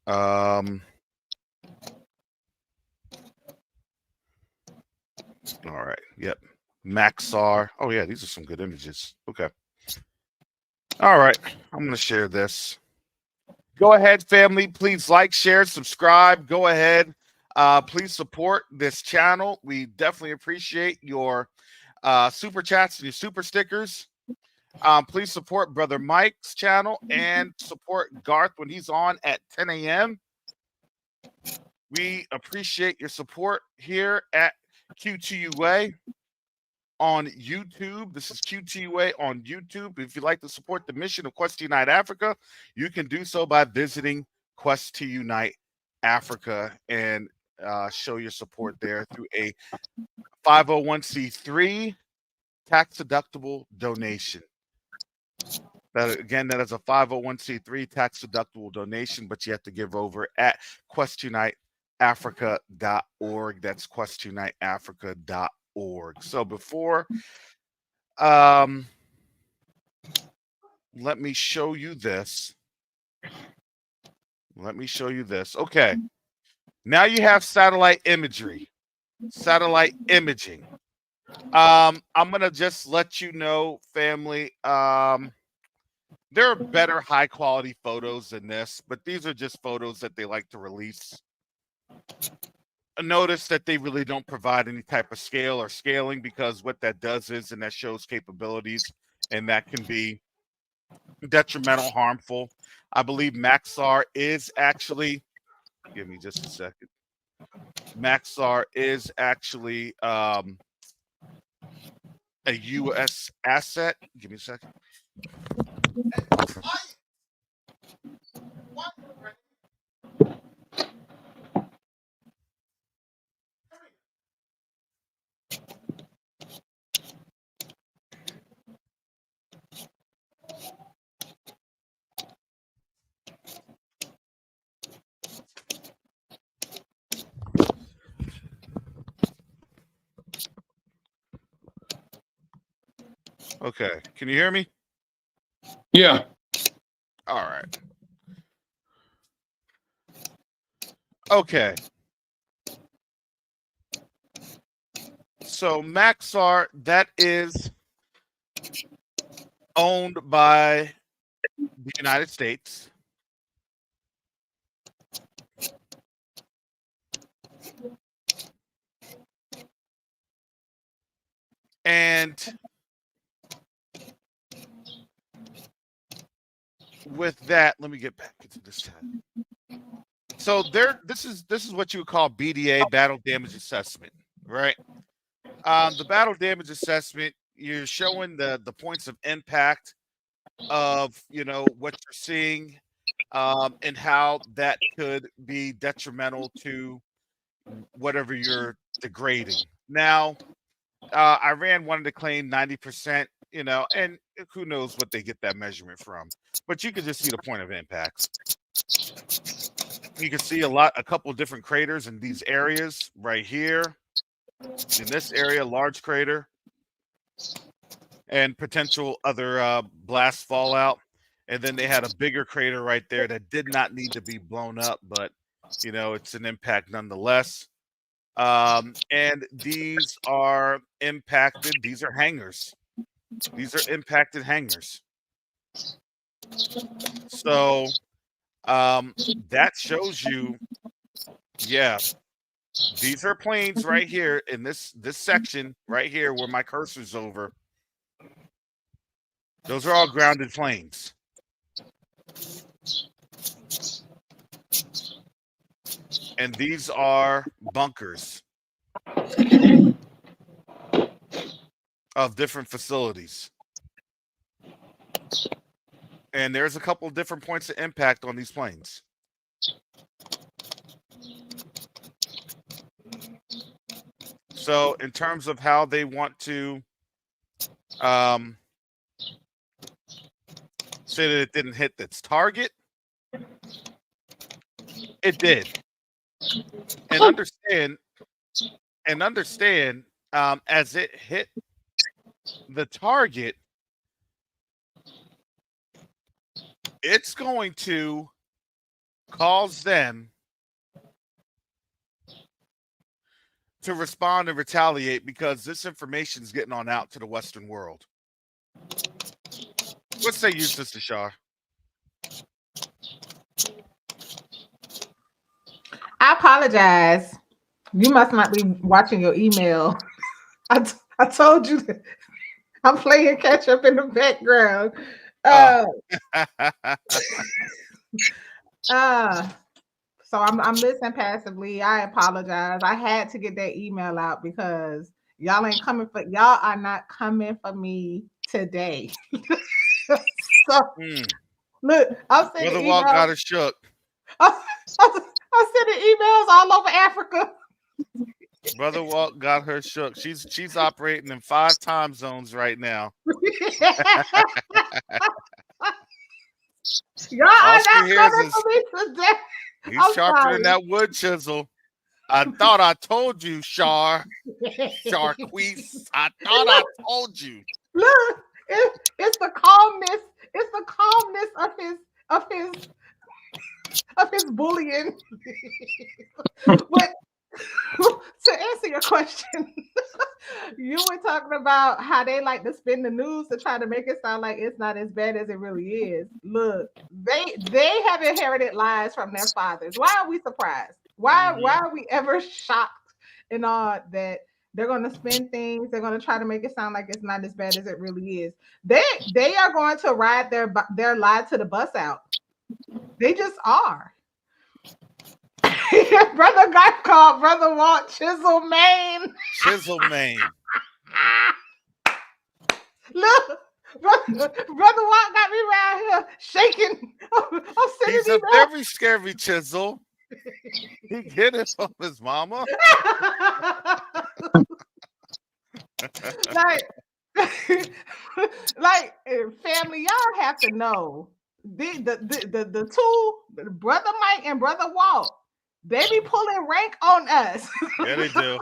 All right. Yep. Maxar. Oh yeah, these are some good images. Okay. All right. I'm going to share this. Go ahead, family. Please like, share, subscribe. Go ahead. Please support this channel. We definitely appreciate your super chats and your super stickers. Please support Brother Mike's channel and support Garth when he's on at 10 a.m. We appreciate your support here at Q2UA on YouTube. This is Q2UA on YouTube. If you'd like to support the mission of Quest to Unite Africa, you can do so by visiting Quest to Unite Africa and show your support there through a 501c3 tax-deductible donation. That is a 501c3 tax-deductible donation, but you have to give over at QuestUniteAfrica.org. That's QuestUniteAfrica.org. So before let me show you this. Okay. Now you have satellite imagery, satellite imaging. I'm going to just let you know, family, there are better high quality photos than this, but these are just photos that they like to release. notice that they really don't provide any type of scale or scaling, because what that does is, and that shows capabilities, and that can be detrimental, harmful. I believe Maxar is actually, give me just a second. Maxar is actually a U.S. asset. Give me a second. Okay, can you hear me? Yeah. All right. Okay. So Maxar, that is owned by the United States. And with that, let me get back into this tab. So this is what you would call BDA, battle damage assessment, right? The battle damage assessment, you're showing the points of impact of what you're seeing, and how that could be detrimental to whatever you're degrading. Now, Iran wanted to claim 90%, and who knows what they get that measurement from, but you can just see the point of impacts. You can see a couple of different craters in these areas right here. In this area, large crater, and potential other blast fallout. And then they had a bigger crater right there that did not need to be blown up, but it's an impact nonetheless. And these are impacted. These are hangars. These are impacted hangars. So that shows you, yeah, these are planes right here in this section right here where my cursor's over. Those are all grounded planes. And these are bunkers of different facilities. And there's a couple of different points of impact on these planes. So in terms of how they want to say that it didn't hit its target, it did. And understand, as it hit the target, it's going to cause them to respond and retaliate, because this information is getting on out to the Western world. What say you, Sister Shar? I apologize. You must not be watching your email. I told you that I'm playing catch up in the background. So I'm listening passively. I apologize. I had to get that email out because y'all are not coming for me today. So look, I'm sending Brother Walt got her shook. I'm sending emails all over Africa. Brother Walt got her shook. She's operating in 5 time zones right now. Y'all are not coming for me today. He's sharper than that wood chisel. I thought I told you, Sharquise. I thought I told you. Look, it's the calmness. It's the calmness of his bullying. But to answer your question, you were talking about how they like to spin the news to try to make it sound like it's not as bad as it really is. Look, they have inherited lies from their fathers. Why are we surprised? Why are we ever shocked and all that they're gonna spin things, they're gonna try to make it sound like it's not as bad as it really is. They are going to ride their lie to the bus out. They just are. Brother got called Brother Walt Chisel Maine. Chisel Maine. Look, brother Walt got me around here shaking. I'm sending He's a very scary chisel. He get it from his mama. like family, y'all have to know the two, Brother Mike and Brother Walt, they be pulling rank on us. Yeah, they do.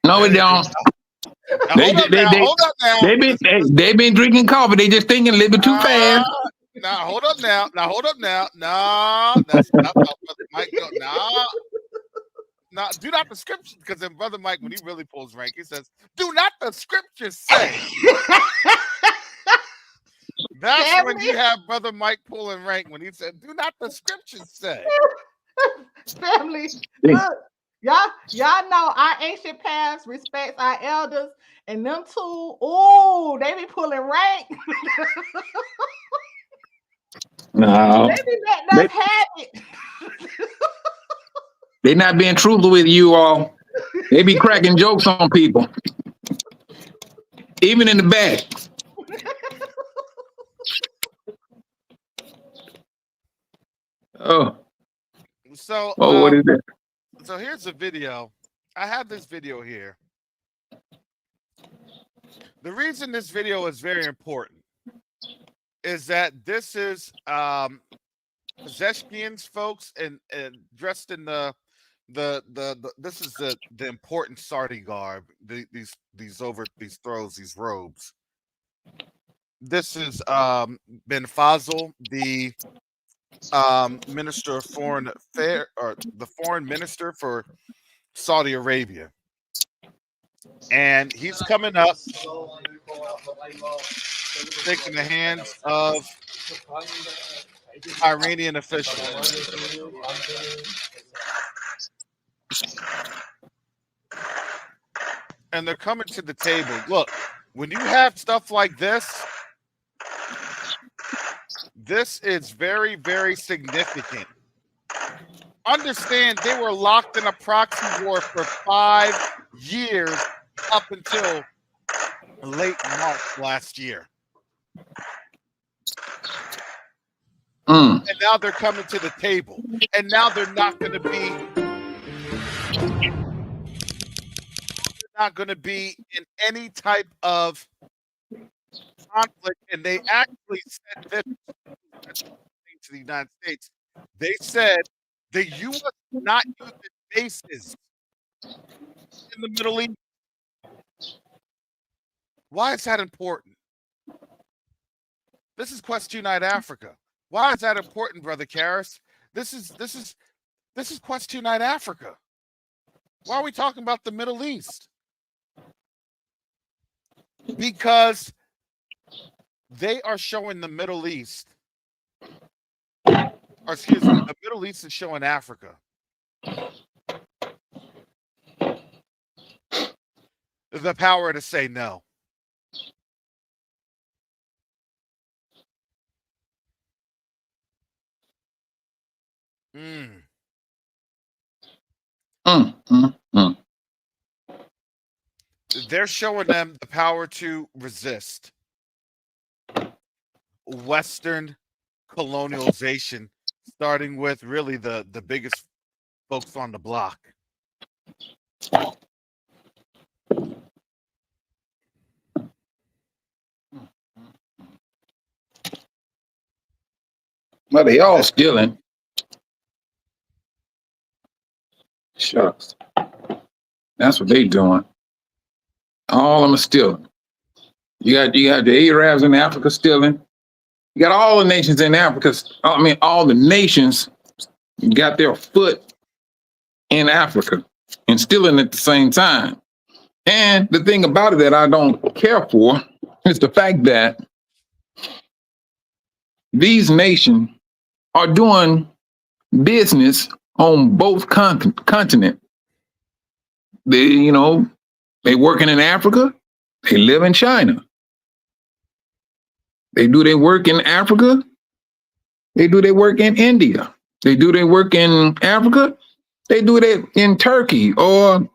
No, we don't. Hold up now. They've been drinking coffee. They just thinking a little bit too fast. Now hold up now. No, that's not how Brother Mike go. No, do not the scripture, because then Brother Mike, when he really pulls rank, he says, "Do not the scriptures say." That's when you have Brother Mike pulling rank, when he said, "Do not the scriptures say." Family, look, y'all know our ancient past respects our elders, and them two, oh, they be pulling rank. No, they be letting us have it. They not being truthful with you all. They be cracking jokes on people, even in the back. Oh, so what is that? So here's a video. I have this video here. The reason this video is very important is that this is Zeskians folks and dressed in the this is the important Sardi garb. These throws, these robes. This is Ben Fazl, the Minister of Foreign Affairs, or the Foreign Minister for Saudi Arabia, and he's coming up, taking the hands of Iranian officials. And they're coming to the table. Look, when you have stuff like this, this is very, very significant. Understand, they were locked in a proxy war for 5 years up until late March last year. And now they're coming to the table. And now they're not going to be in any type of conflict. And they actually said this to the United States. They said the U.S. will not use its bases in the Middle East. Why is that important? This is Q2UA Africa. Why is that important, Brother Karras? This is Q2UA Africa. Why are we talking about the Middle East? Because they are showing the Middle East, or excuse me, the Middle East is showing Africa the power to say no. They're showing them the power to resist Western colonialization, starting with really the biggest folks on the block. Well, they all stealing. Shucks. That's what they doing. All of them are stealing. You got the Arabs in Africa stealing. You got all the nations in Africa. I mean, all the nations got their foot in Africa and stealing at the same time. And the thing about it that I don't care for is the fact that these nations are doing business on both continent. They they working in Africa. They live in China. They do their work in Africa. They do their work in India. They do their work in Africa. They do that in Turkey or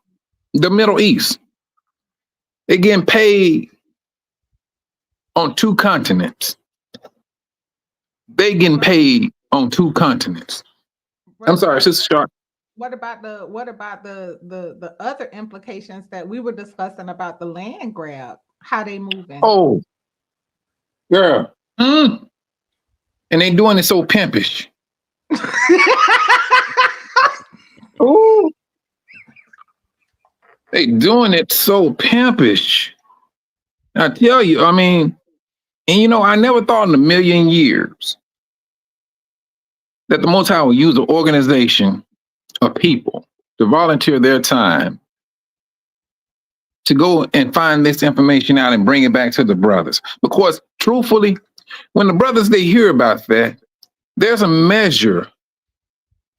the Middle East. They getting paid on two continents. They getting paid on two continents. I'm sorry, Sister Sharp. What about the other implications that we were discussing about the land grab? How they moving? Oh, girl. And they doing it so pimpish. Ooh. They doing it so pimpish. I tell you, I mean, and I never thought in a million years that the Most High would use an organization of people to volunteer their time to go and find this information out and bring it back to the brothers. Because truthfully, when the brothers, they hear about that, there's a measure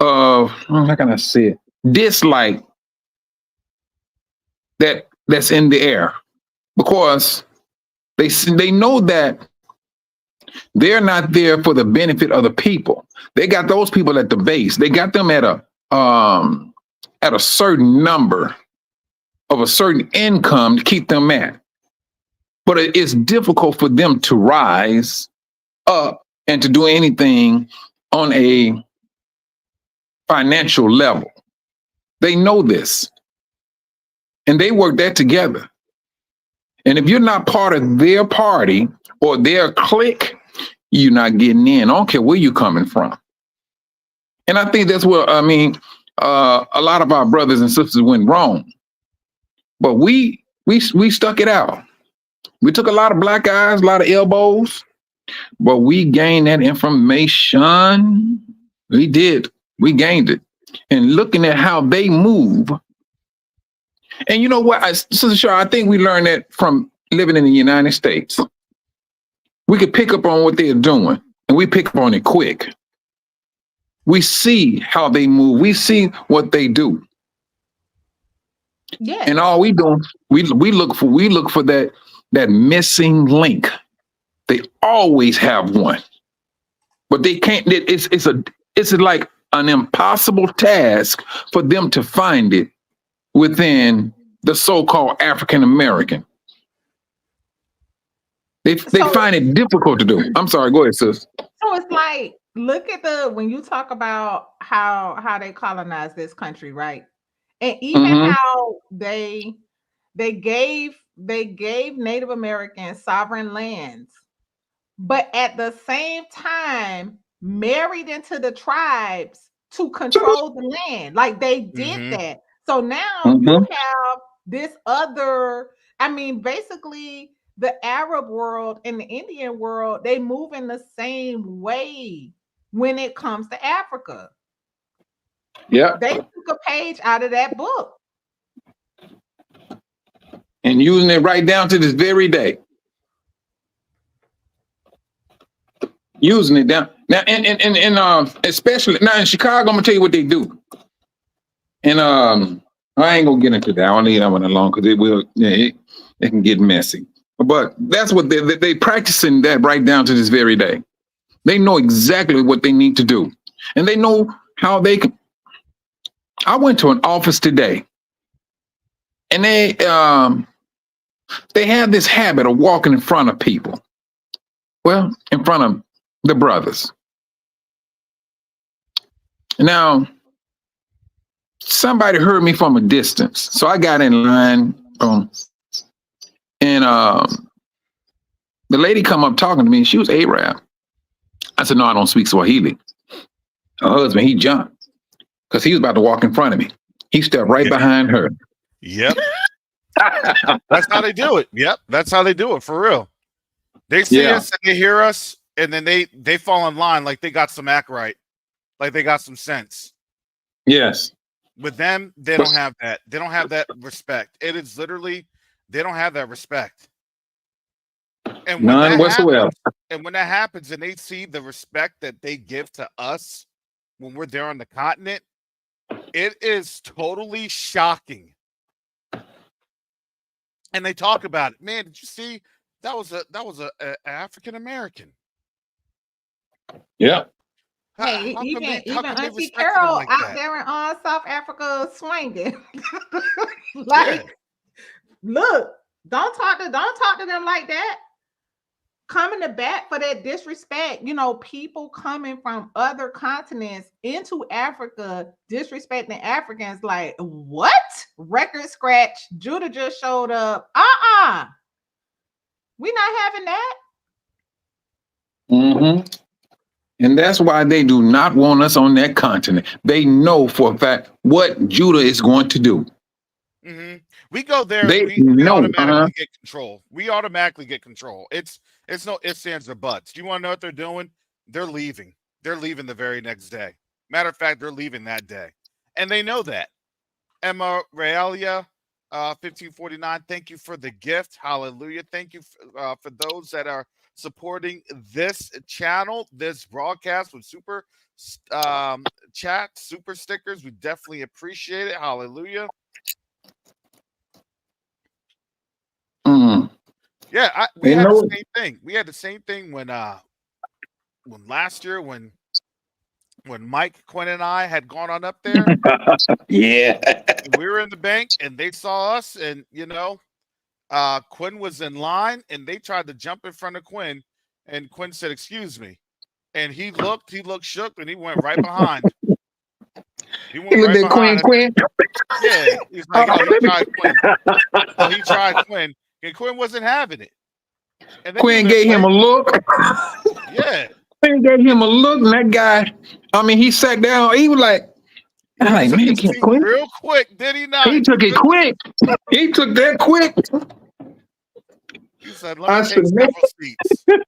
of, how can I say it, dislike that's in the air, because they know that they're not there for the benefit of the people. They got those people at the base. They got them at a certain number of a certain income to keep them at. But it's difficult for them to rise up and to do anything on a financial level. They know this. And they work that together. And if you're not part of their party or their clique, you're not getting in. I don't care where you're coming from. And I think that's where, a lot of our brothers and sisters went wrong. But we stuck it out. We took a lot of black eyes, a lot of elbows, but we gained that information. We did. We gained it. And looking at how they move. And you know what, Sister Shaw, I think we learned that from living in the United States. We could pick up on what they're doing, and we pick up on it quick. We see how they move. We see what they do. Yeah. And all we do, we look for that missing link. They always have one, but they can't. It's like an impossible task for them to find it within the so-called African American. They find it difficult to do. I'm sorry, go ahead, sis. So it's like, look at when you talk about how they colonized this country, right? And even how they gave Native Americans sovereign lands, but at the same time married into the tribes to control the land. Like they did that. So now you have this other, basically the Arab world and the Indian world, they move in the same way when it comes to Africa. Yeah. They took a page out of that book. And using it right down to this very day. Using it down. Now, and especially now in Chicago, I'm gonna tell you what they do. And I ain't gonna get into that. I don't leave that one alone because it can get messy. But that's what they practicing that right down to this very day. They know exactly what they need to do. And they know how they can. I went to an office today, and they have this habit of walking in front of people. Well, in front of the brothers. Now, somebody heard me from a distance, so I got in line, and the lady come up talking to me, and she was Arab. I said, no, I don't speak Swahili. Her husband, he jumped because he was about to walk in front of me. He stepped right behind her. Yep. That's how they do it. Yep. That's how they do it, for real. They see us and they hear us, and then they fall in line like they got some act right, like they got some sense. Yes. With them, they don't have that. They don't have that respect. It is literally, they don't have that respect. And when none whatsoever. And when that happens, and they see the respect that they give to us when we're there on the continent, It is totally shocking. And they talk about it. Man, did you see that was a African American? Yeah. Hey, How come even how even come they Auntie respected him Carol like out that? there in South Africa swinging. Yeah. Like, look, don't talk to them like that. Coming to bat for that disrespect. You know, people coming from other continents into Africa disrespecting Africans. Like, what? Record scratch. Judah just showed up. We not having that. Hmm. And that's why they do not want us on that continent. They know for a fact what Judah is going to do. Hmm. We go there and They we know. automatically get control. We automatically get control. It's no ifs, ands, or buts. Do you want to know what they're doing? They're leaving. They're leaving the very next day. Matter of fact, they're leaving that day. And they know that. Emma Realia, 1549. Thank you for the gift. Hallelujah. Thank you for those that are supporting this channel, this broadcast with super chat, super stickers. We definitely appreciate it. Hallelujah. Mm. Yeah, we They had the know. same thing. We had the same thing when last year when Mike, Quinn, and I had gone on up there. Yeah. We were in the bank and they saw us, and Quinn was in line and they tried to jump in front of Quinn, and Quinn said, "Excuse me," and he looked shook, and he went right behind. He He went looked right at Quinn. behind. Quinn. Yeah, he's like, "Oh, he tried Quinn. Oh, he tried Quinn," and Quinn wasn't having it. And they knew Quinn their gave him place. a look. Yeah, Quinn gave him a look, and that guy. I mean, he sat down. He was like, "I'm he like, took man, his can't seat Quinn." real quick, did he not? He took it quick. He took that quick. He said, "Let me I said, take man. several seats."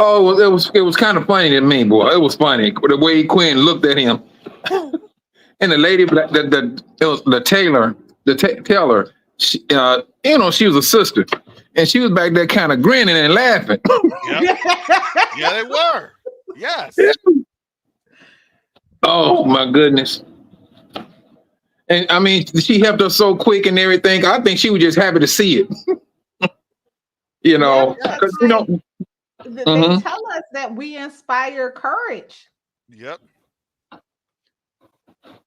Oh, well, it was kind of funny to me, boy. It was funny the way Quinn looked at him, and the lady, it was the tailor, teller. She, she was a sister, and she was back there kind of grinning and laughing. Yep. Yeah, they were. Yes. Oh my goodness! And I mean, she helped us so quick and everything. I think she was just happy to see it, Yeah, because because like they Mhm. tell us that we inspire courage. Yep.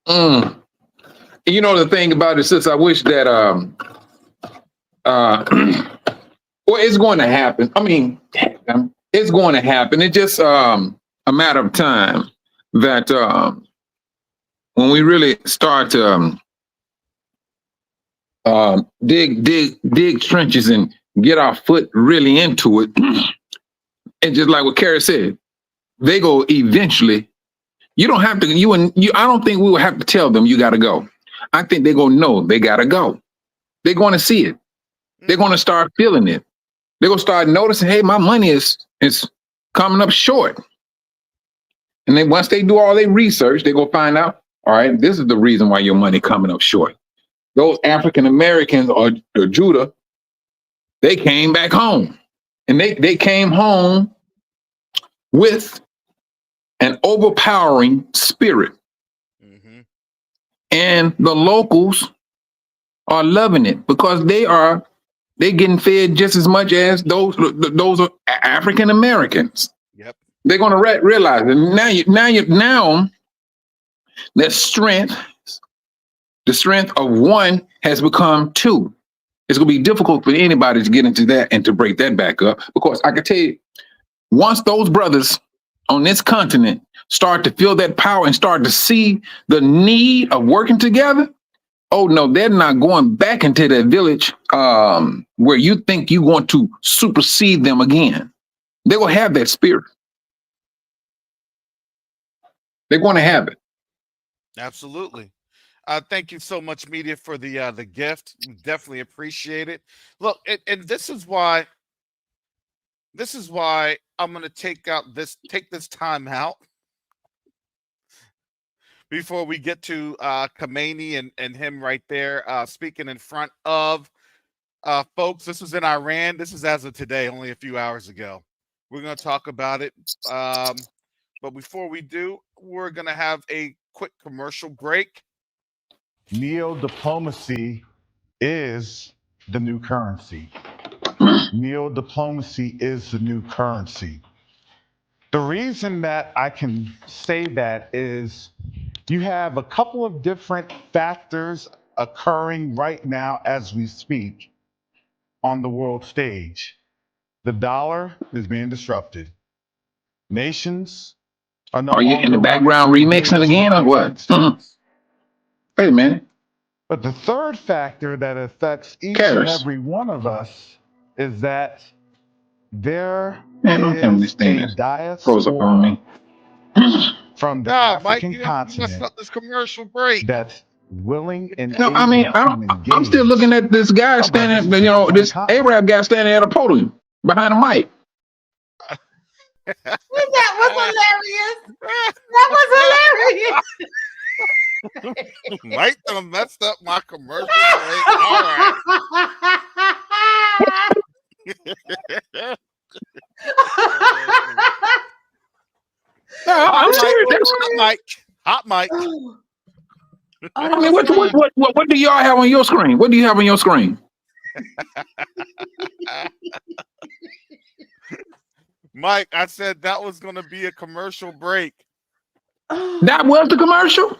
Mm. The thing about it, sis, I wish that uh well, it's going to happen. I mean, it's going to happen. It's just a matter of time that when we really start to dig trenches and get our foot really into it, and just like what Kara said, they go eventually. You don't have to. You and you. I don't think we will have to tell them you got to go. I think they're gonna know they got to go. They're going to see it. They're going to start feeling it. They're gonna start noticing, hey, my money is coming up short. And then once they do all their research, they go find out, all right, this is the reason why your money coming up short. Those African Americans or Judah, they came back home. And they came home with an overpowering spirit. Mm-hmm. And the locals are loving it because they getting fed just as much as those are African Americans. Yep. They're going to realize it. Now that the strength of one has become two. It's going to be difficult for anybody to get into that and to break that back up, because I can tell you, once those brothers on this continent start to feel that power and start to see the need of working together, oh no, they're not going back into that village where you think you want to supersede them again. They will have that spirit. They're going to have it. Absolutely. Thank you so much, media, for the gift. We definitely appreciate it. Look, and this is why I'm gonna take this time out before we get to Khamenei and him right there speaking in front of folks. This was in Iran. This is as of today, only a few hours ago. We're gonna talk about it. But before we do, we're gonna have a quick commercial break. Neo-diplomacy is the new currency. Neo-diplomacy is the new currency. The reason that I can say that is you have a couple of different factors occurring right now as we speak on the world stage. The dollar is being disrupted. Nations are no Are you in the longer background willing to remixing engage again with or the United what? States. Wait a minute. But the third factor that affects each and Karis. every one of us is that there Man, don't tell me this is thing a is froze up on diaspora me. from the Nah, Mike, African you messing continent up this commercial break. that's willing and No, I mean, able to I'm still looking engage. at this guy Oh, bro, this standing, is just one this continent. Arab guy standing at a podium behind a mic. That was hilarious. That was hilarious. Mike done messed up my commercial break. All right. No, Hot I'm Mike. serious. Hot Mike. Hot Mike. I mean, what do y'all have on your screen? What do you have on your screen? Mike, I said that was going to be a commercial break. That was the commercial?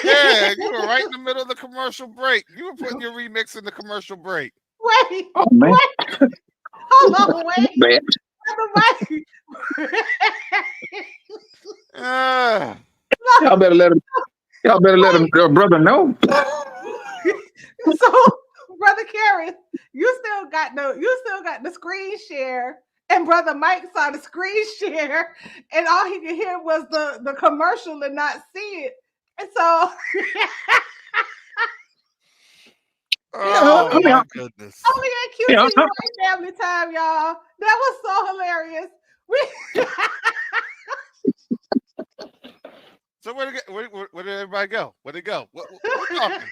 Yeah, you were right in the middle of the commercial break. You were putting your remix in the commercial break. Wait, Oh, man. wait, hold on, wait. Bad. Y'all better let him. Y'all better let him, your brother know. So, Brother Karen, you still got the screen share, and Brother Mike saw the screen share, and all he could hear was the commercial and not see it. And so Oh, my goodness. only at Q2UA family time, y'all. That was so hilarious. So where did everybody go? Where'd it go? What we talking?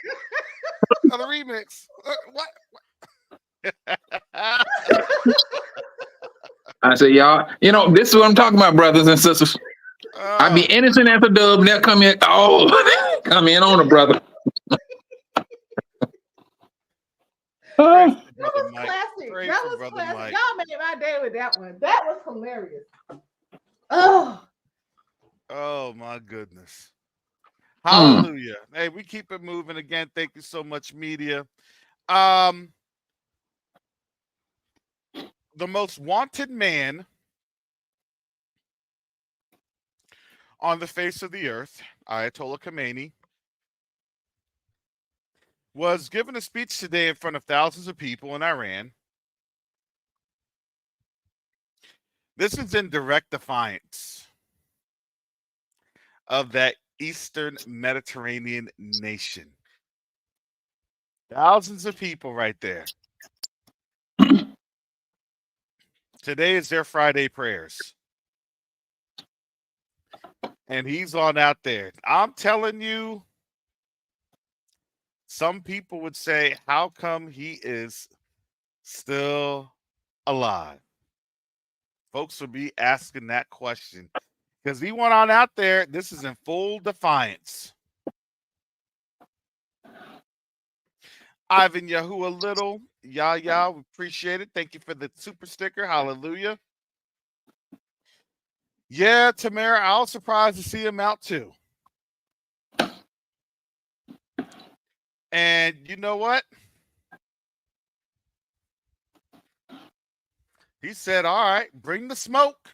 Another remix. What? I say, y'all, this is what I'm talking about, brothers and sisters. I be innocent as a dove, and they'll come in. Oh, come in on a brother. That was classic. That was classic. Mike. Y'all made my day with that one. That was hilarious. Oh my goodness. Hallelujah. Hey, we keep it moving again. Thank you so much, media. The most wanted man on the face of the earth, Ayatollah Khomeini, was given a speech today in front of thousands of people in Iran. This is in direct defiance of that Eastern Mediterranean nation. Thousands of people right there. Today is their Friday prayers. And he's on out there. I'm telling you, some people would say, how come he is still alive? Folks would be asking that question. Because he went on out there. This is in full defiance. Ivan Yahuwah Little, Yah, we appreciate it. Thank you for the super sticker. Hallelujah. Yeah, Tamara, I was surprised to see him out too. And you know what? He said, all right, bring the smoke.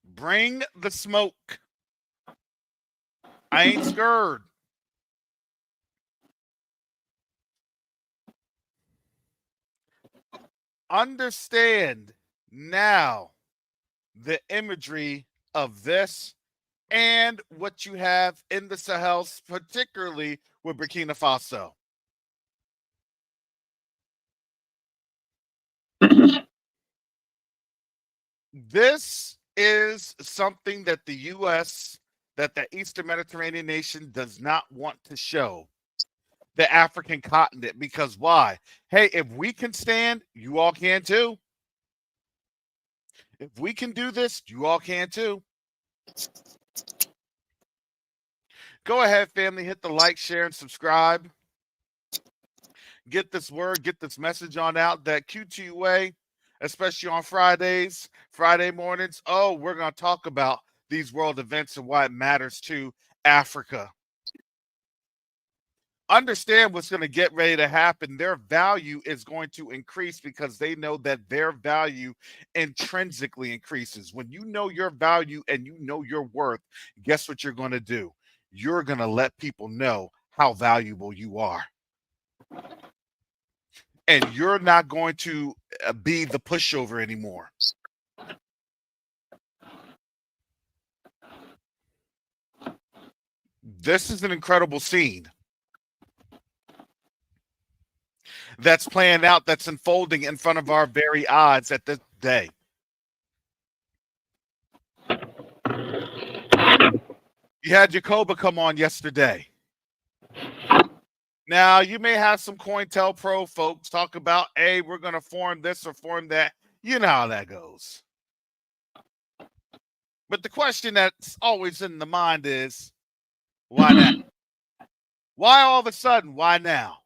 Bring the smoke. I ain't scared. Understand now the imagery of this and what you have in the Sahel, particularly with Burkina Faso. This is something that the U.S., that the Eastern Mediterranean nation does not want to show the African continent. Because why? Hey, if we can stand, you all can too. If we can do this, you all can too. Go ahead, family. Hit the like, share, and subscribe. Get this word, get this message on out that Q2UA, especially on Fridays, Friday mornings. Oh, we're going to talk about these world events and why it matters to Africa. Understand what's going to get ready to happen. Their value is going to increase because they know that their value intrinsically increases. When you know your value and you know your worth, guess what you're going to do? You're going to let people know how valuable you are. And you're not going to be the pushover anymore. This is an incredible scene that's playing out, that's unfolding in front of our very eyes at this day. You had Jacoba come on yesterday. Now, you may have some COINTELPRO folks talk about, hey, we're going to form this or form that. You know how that goes. But the question that's always in the mind is, why now? Why all of a sudden? Why now?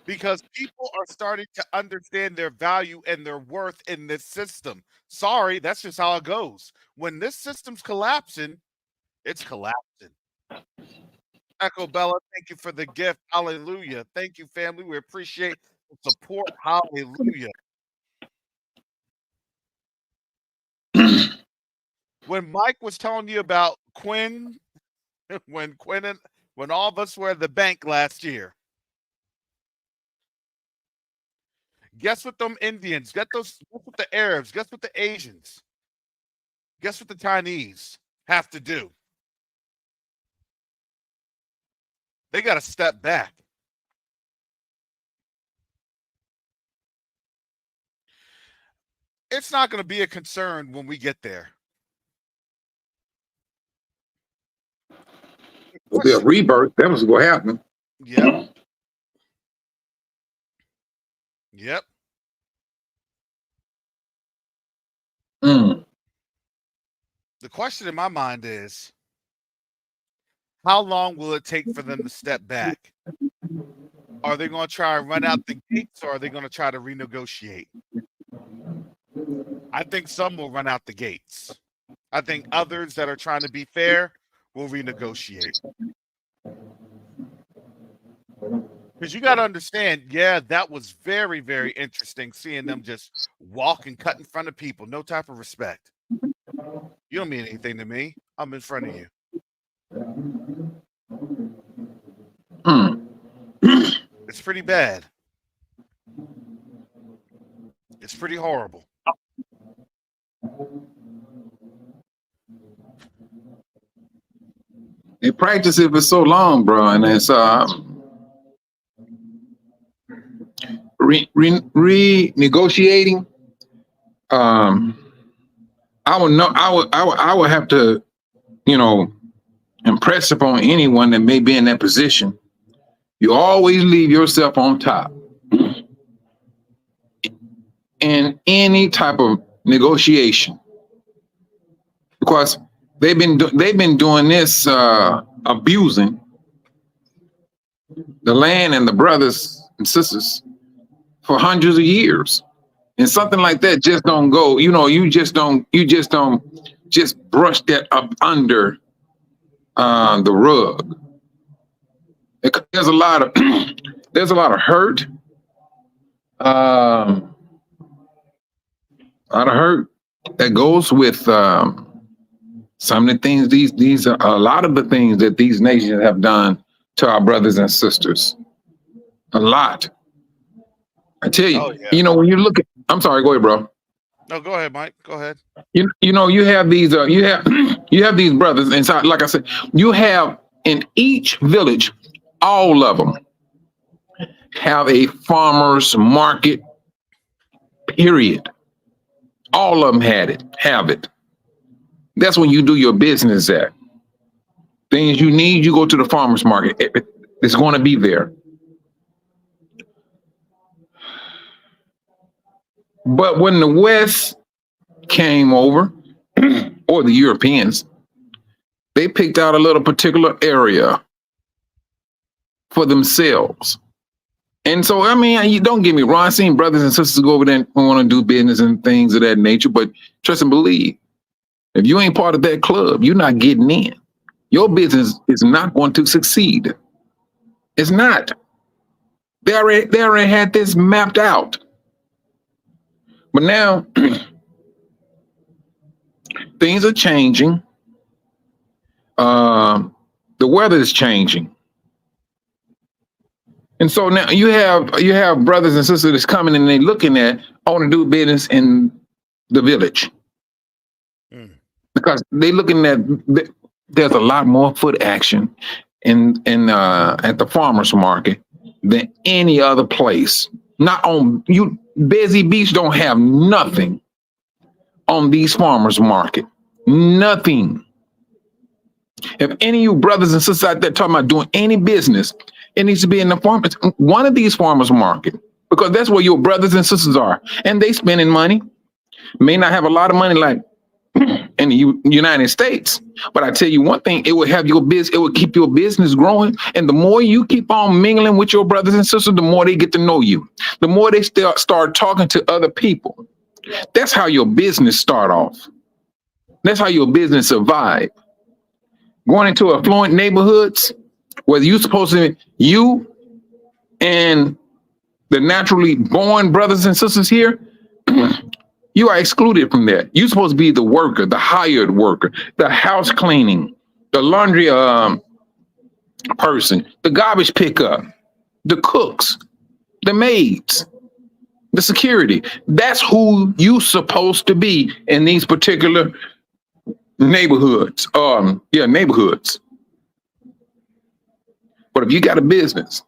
Because people are starting to understand their value and their worth in this system. Sorry, that's just how it goes. When this system's collapsing, it's collapsing. Echo Bella, thank you for the gift. Hallelujah. Thank you, family. We appreciate the support. Hallelujah. When Mike was telling you about Quinn, when all of us were at the bank last year, guess what them Indians, guess what the Arabs, guess what the Asians, guess what the Chinese have to do? They got to step back. It's not going to be a concern when we get there. It'll be a rebirth. That was going to happen. Yep. Yep. Mm. The question in my mind is, how long will it take for them to step back? Are they going to try and run out the gates, or are they going to try to renegotiate? I think some will run out the gates. I think others that are trying to be fair will renegotiate. Because you got to understand, yeah, that was very, very interesting seeing them just walk and cut in front of people. No type of respect. You don't mean anything to me. I'm in front of you. Mm. It's pretty bad. It's pretty horrible. They practice it for so long, bro, and it's renegotiating. I would have to, impress upon anyone that may be in that position. You always leave yourself on top in any type of negotiation, because they've been doing this, abusing the land and the brothers and sisters for hundreds of years. And something like that just don't go, you just don't brush that up under the rug. There's a lot of hurt, a lot of hurt that goes with some of the things, these are a lot of the things that these nations have done to our brothers and sisters. A lot. I tell you, when you look at, I'm sorry, go ahead, bro. No, go ahead, Mike. Go ahead. You have these you have these brothers inside. Like I said, you have in each village, all of them have a farmer's market. Period. All of them have it. That's when you do your business at. Things you need, you go to the farmer's market. It's going to be there. But when the West came over, or the Europeans. They picked out a little particular area for themselves. And so, I mean, you don't get me wrong. I've seen brothers and sisters go over there and want to do business and things of that nature, but trust and believe, if you ain't part of that club, you're not getting in. Your business is not going to succeed. It's not. They already had this mapped out. But now things are changing. The weather is changing. And so now you have brothers and sisters that's coming and they looking at, I want to do business in the village. Because they looking at, there's a lot more foot action in at the farmers market than any other place. Not on you, Busy Beach don't have nothing on these farmers market. Nothing. If any of you brothers and sisters out there talking about doing any business, it needs to be in the farmers, one of these farmers market, because that's where your brothers and sisters are, and they spending money. May not have a lot of money like in the United States, but I tell you one thing: it will have your business. It will keep your business growing, and the more you keep on mingling with your brothers and sisters, the more they get to know you. The more they start talking to other people. That's how your business start off. That's how your business survive. Going into affluent neighborhoods, where you're supposed to, you and the naturally born brothers and sisters here, you are excluded from that. You're supposed to be the worker, the hired worker, the house cleaning, the laundry person, the garbage pickup, the cooks, the maids, the security. That's who you supposed to be in these particular neighborhoods. Neighborhoods. But if you got a business,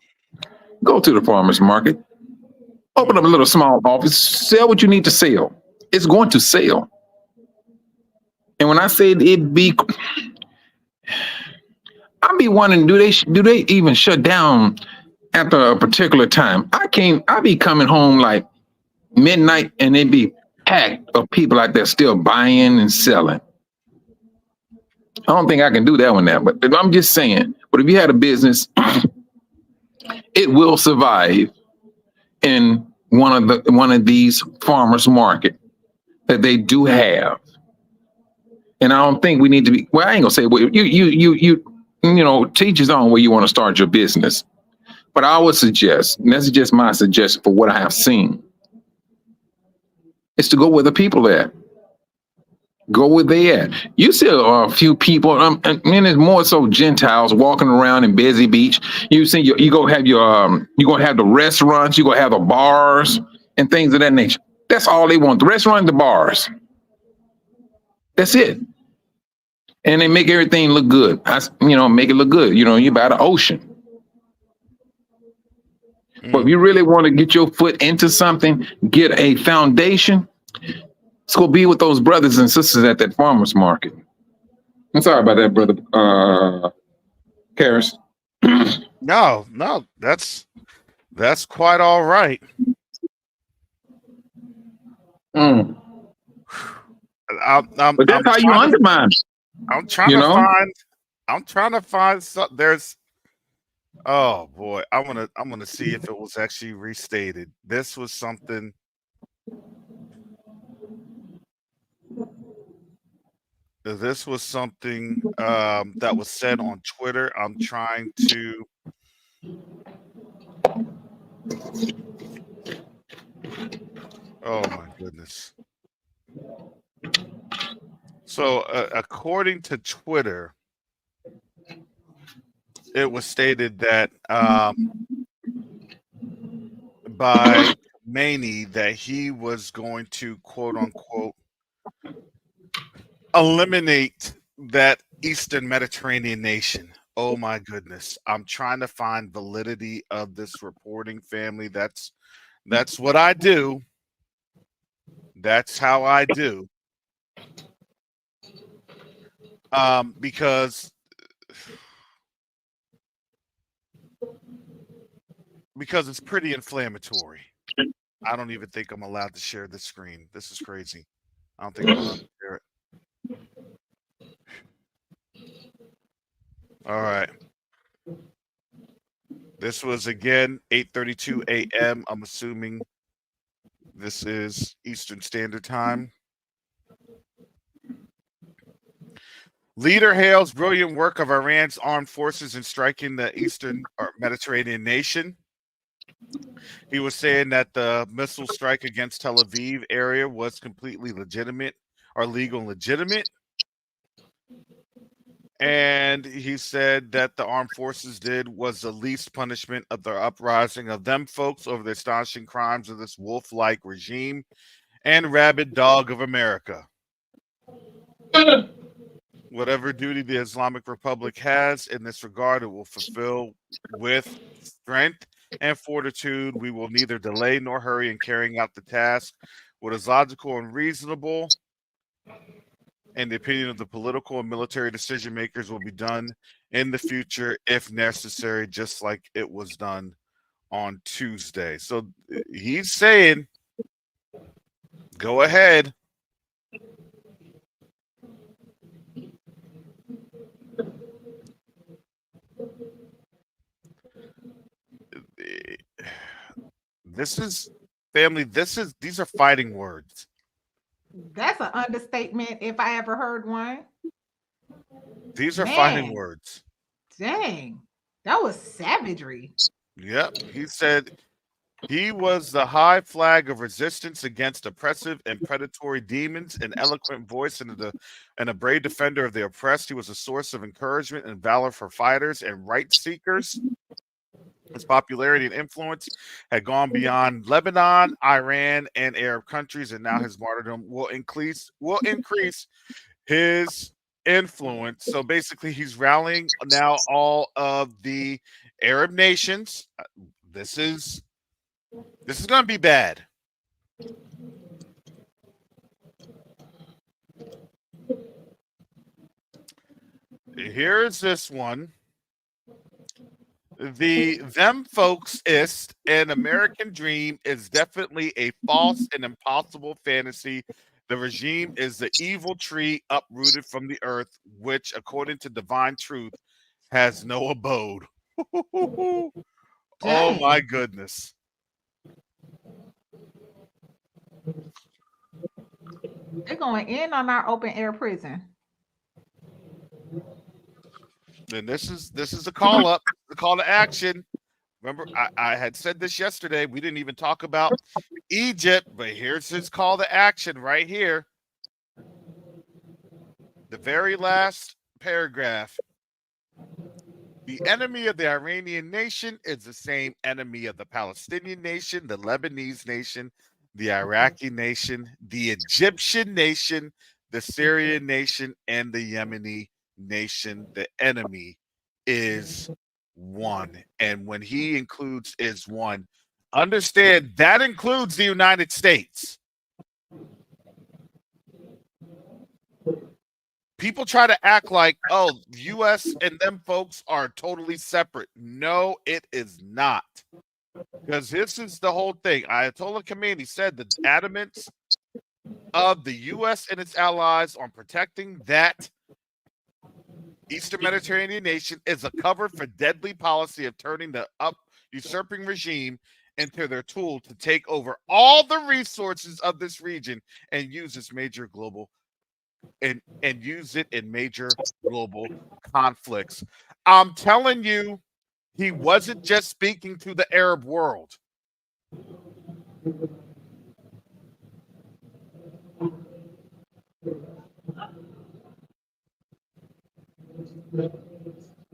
go to the farmer's market, open up a little small office, sell what you need to sell. It's going to sell. And when I say it be, I be wondering, do they even shut down after a particular time? I be coming home like midnight and it be packed of people out there still buying and selling. I don't think I can do that one now, but I'm just saying. But if you had a business, it will survive in one of these farmers market that they do have. And I don't think we need to be. Well, I ain't gonna say. Well, you teach his own where you want to start your business. But I would suggest, and that's just my suggestion for what I have seen, is to go where the people at. Go where they at. You see a few people, and it's more so Gentiles walking around in Busy Beach. You see, you go have you gonna have the restaurants, you gonna have the bars and things of that nature. That's all they want: the restaurant, the bars. That's it. And they make everything look good. Make it look good. You by the ocean. But if you really want to get your foot into something, get a foundation, let's go be with those brothers and sisters at that farmer's market. I'm sorry about that, brother Karis. No, that's quite all right. But that's how you undermine. I'm trying to find something. There's, oh boy, I'm gonna see if it was actually restated. This was something. This was something that was said on Twitter. I'm trying to. Oh my goodness. So, according to Twitter, it was stated that by Maney that he was going to, quote unquote, eliminate that Eastern Mediterranean nation. Oh my goodness. I'm trying to find validity of this reporting, family. That's what I do. That's how I do. Because it's pretty inflammatory. I don't even think I'm allowed to share this screen. This is crazy. I don't think I'm allowed to share it. All right. This was again 8:32 a.m. I'm assuming this is Eastern Standard Time. Leader hails brilliant work of Iran's armed forces in striking the Eastern or Mediterranean nation. He was saying that the missile strike against Tel Aviv area was completely legitimate or legal and legitimate. And he said that the armed forces did was the least punishment of the uprising of them folks over the astonishing crimes of this wolf-like regime and rabid dog of America. Whatever duty the Islamic Republic has in this regard, it will fulfill with strength and fortitude. We will neither delay nor hurry in carrying out the task. What is logical and reasonable, and the opinion of the political and military decision makers, will be done in the future if necessary, just like it was done on Tuesday. So he's saying, go ahead. This is family. These are fighting words. That's an understatement if I ever heard one. These are fighting Man, words. dang. That was savagery. Yep. He said he was the high flag of resistance against oppressive and predatory demons, an eloquent voice and a brave defender of the oppressed. He was a source of encouragement and valor for fighters and right seekers. His popularity and influence had gone beyond Lebanon, Iran, and Arab countries, and now his martyrdom will increase his influence. So basically, he's rallying now all of the Arab nations. This is going to be bad. Here's this one. The them folks ist an American dream is definitely a false and impossible fantasy. The regime is the evil tree uprooted from the earth, which, according to divine truth, has no abode. Oh my Dang. goodness. They're going in on our open air prison. And this is a call up, the call to action. Remember, I had said this yesterday. We didn't even talk about Egypt, but here's his call to action right here. The very last paragraph. The enemy of the Iranian nation is the same enemy of the Palestinian nation, the Lebanese nation, the Iraqi nation, the Egyptian nation, the Syrian nation, and the Yemeni nation. The enemy is one. And when he includes is one, understand that includes the United States. People try to act like, oh, U.S. and them folks are totally separate. No, it is not. Because this is the whole thing. Ayatollah Khamenei said the adamance of the U.S. and its allies on protecting that Eastern Mediterranean nation is a cover for deadly policy of turning the usurping regime into their tool to take over all the resources of this region and use its major global and use it in major global conflicts. I'm telling you, he wasn't just speaking to the Arab world.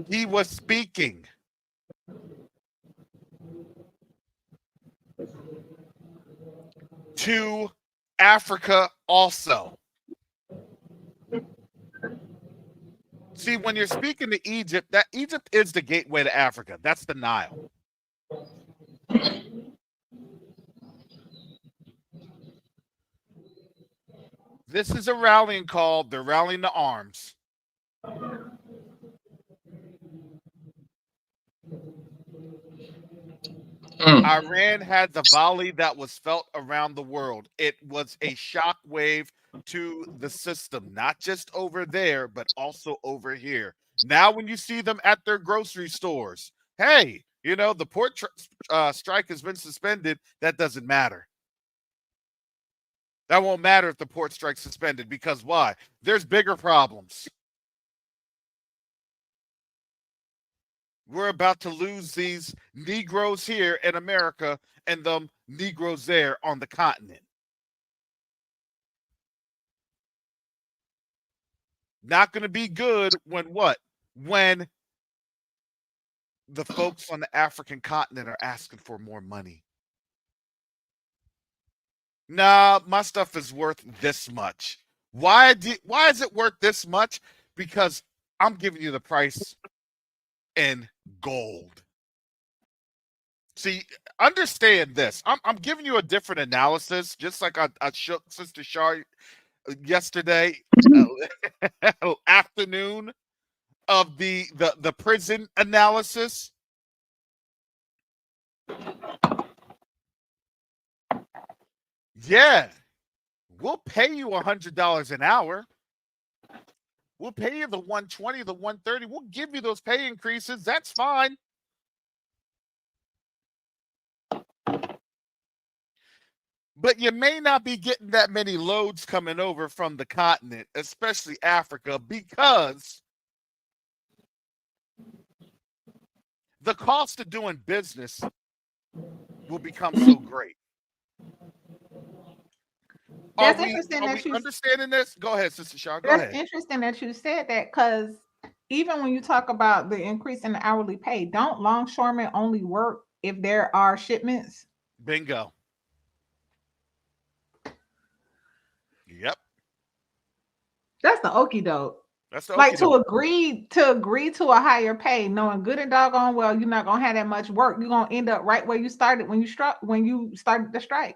He was speaking to Africa also. See, when you're speaking to Egypt, that Egypt is the gateway to Africa. That's the Nile. This is a rallying call. They're rallying the arms. Iran had the volley that was felt around the world. It was a shockwave to the system, not just over there, but also over here. Now, when you see them at their grocery stores, hey, the port strike has been suspended. That doesn't matter. That won't matter if the port strike's suspended, because why? There's bigger problems. We're about to lose these Negroes here in America and them Negroes there on the continent. Not going to be good when what? When the folks on the African continent are asking for more money. Nah, my stuff is worth this much. Why is it worth this much? Because I'm giving you the price in gold. See, understand this. I'm giving you a different analysis, just like I shook Sister Shar yesterday afternoon of the prison analysis. Yeah, we'll pay you $100 an hour. We'll pay you the 120, the 130. We'll give you those pay increases. That's fine. But you may not be getting that many loads coming over from the continent, especially Africa, because the cost of doing business will become so great. That's Are we interesting that you understanding this? Go ahead, Sister Shar. Go That's ahead. interesting that you said that, because even when you talk about the increase in the hourly pay, don't longshoremen only work if there are shipments? Bingo. Yep. That's the okie doke. That's the Like, okie to doke. agree to a higher pay, knowing good and doggone well you're not gonna have that much work. You're gonna end up right where you started when you started the strike.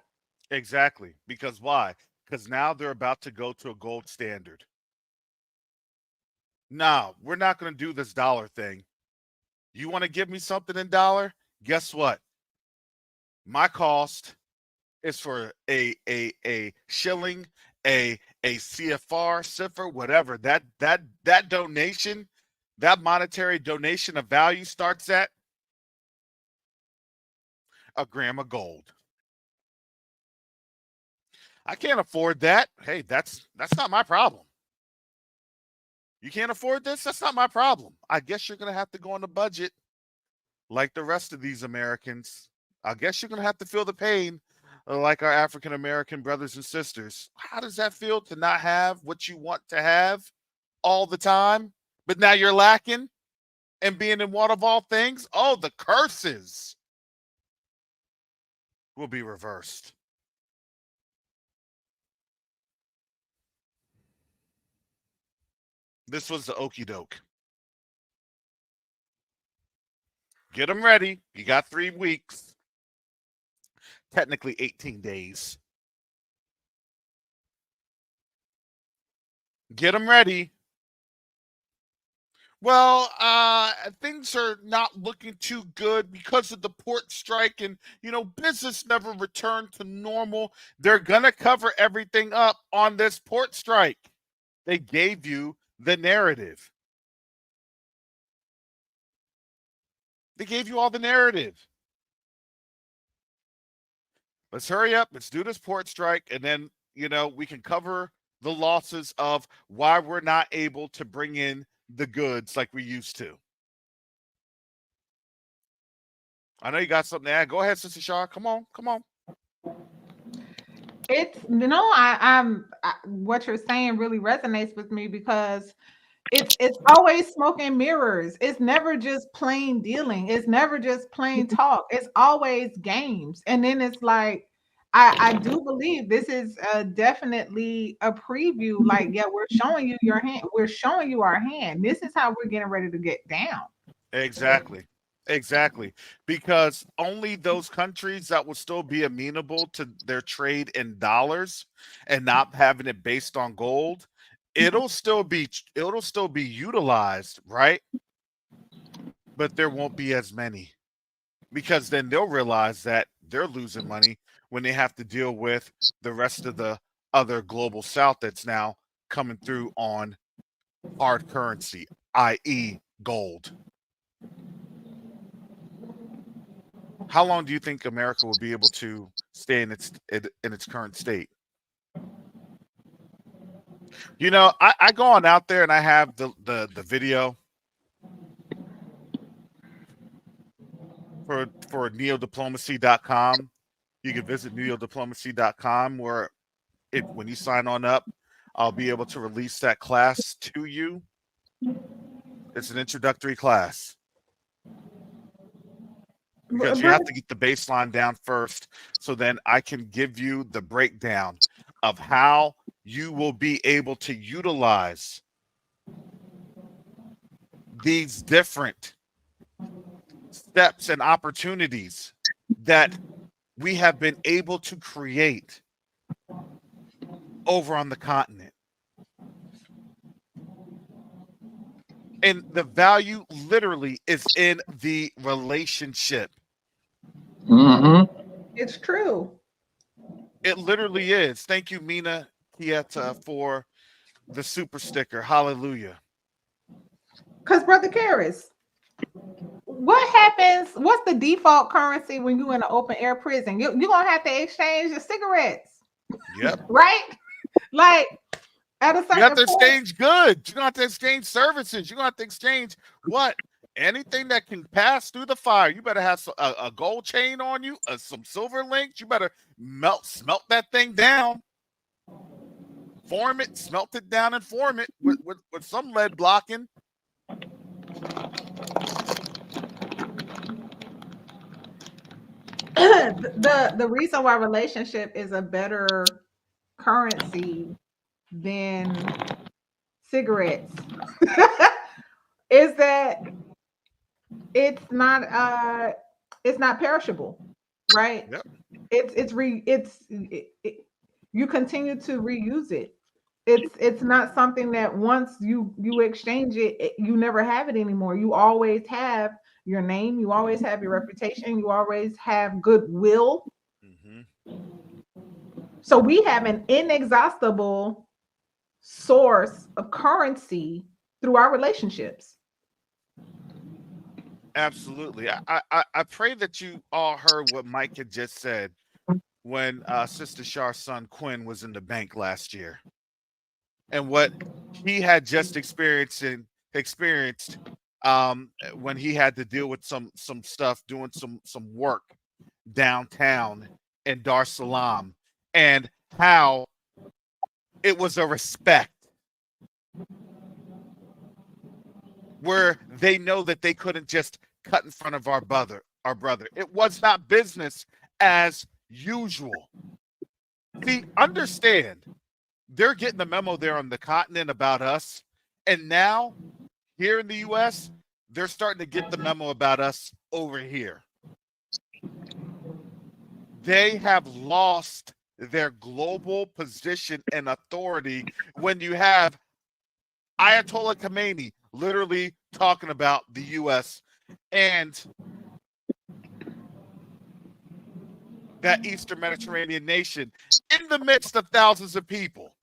Exactly. Because why? Because now they're about to go to a gold standard. No, we're not going to do this dollar thing. You want to give me something in dollar? Guess what? My cost is for a shilling, a CFR, cipher, whatever. That donation, that monetary donation of value starts at a gram of gold. I can't afford that. Hey, that's not my problem. You can't afford this? That's not my problem. I guess you're going to have to go on the budget like the rest of these Americans. I guess you're going to have to feel the pain like our African American brothers and sisters. How does that feel to not have what you want to have all the time, but now you're lacking and being in want of all things? Oh, the curses will be reversed. This was the okie doke. Get them ready. You got 3 weeks. Technically 18 days. Get them ready. Well, things are not looking too good because of the port strike, and business never returned to normal. They're gonna cover everything up on this port strike. They gave you the narrative. They gave you all the narrative. Let's hurry up. Let's do this port strike, and then we can cover the losses of why we're not able to bring in the goods like we used to. I know you got something to add. Go ahead, Sister Shaw. Come on. It's what you're saying really resonates with me, because it's always smoke and mirrors. It's never just plain dealing. It's never just plain talk. It's always games. And then it's like, I do believe this is definitely a preview. Like, yeah, we're showing you your hand. We're showing you our hand. This is how we're getting ready to get down. Exactly. Because only those countries that will still be amenable to their trade in dollars and not having it based on gold, it'll still be utilized, right? But there won't be as many, because then they'll realize that they're losing money when they have to deal with the rest of the other global south that's now coming through on hard currency. i.e., gold. How long do you think America will be able to stay in its current state? You know, I go on out there and I have the video for neodiplomacy.com. You can visit neodiplomacy.com where when you sign on up, I'll be able to release that class to you. It's an introductory class because you have to get the baseline down first, so then I can give you the breakdown of how you will be able to utilize these different steps and opportunities that we have been able to create over on the continent. And the value literally is in the relationship. Mm-hmm. It's true. It literally is. Thank you, Mina Kieta, for the super sticker. Hallelujah. Because, Brother Karis, what happens? What's the default currency when you're in an open air prison? You're going to have to exchange your cigarettes. Yep. Right? Like, at a certain You have to point, exchange goods. You're going to have to exchange services. You're going to have to exchange what? Anything that can pass through the fire. You better have a gold chain on you, some silver links. You better smelt that thing down. Form it, smelt it down, and form it with some lead blocking. the reason why relationship is a better currency than cigarettes is that it's not perishable, right? Yep. You continue to reuse it. It's not something that once you exchange it, you never have it anymore. You always have your name, you always have your reputation, you always have goodwill. Mm-hmm. So we have an inexhaustible source of currency through our relationships. Absolutely. I pray that you all heard what Mike had just said when Sister Char's son Quinn was in the bank last year, and what he had just experienced when he had to deal with some stuff, doing some work downtown in Dar es Salaam, and how it was a respect where they know that they couldn't just cut in front of our brother. It was not business as usual. See, understand, they're getting the memo there on the continent about us, and now here in the US, they're starting to get the memo about us over here. They have lost their global position and authority when you have Ayatollah Khamenei literally talking about the U.S. and that Eastern Mediterranean nation in the midst of thousands of people,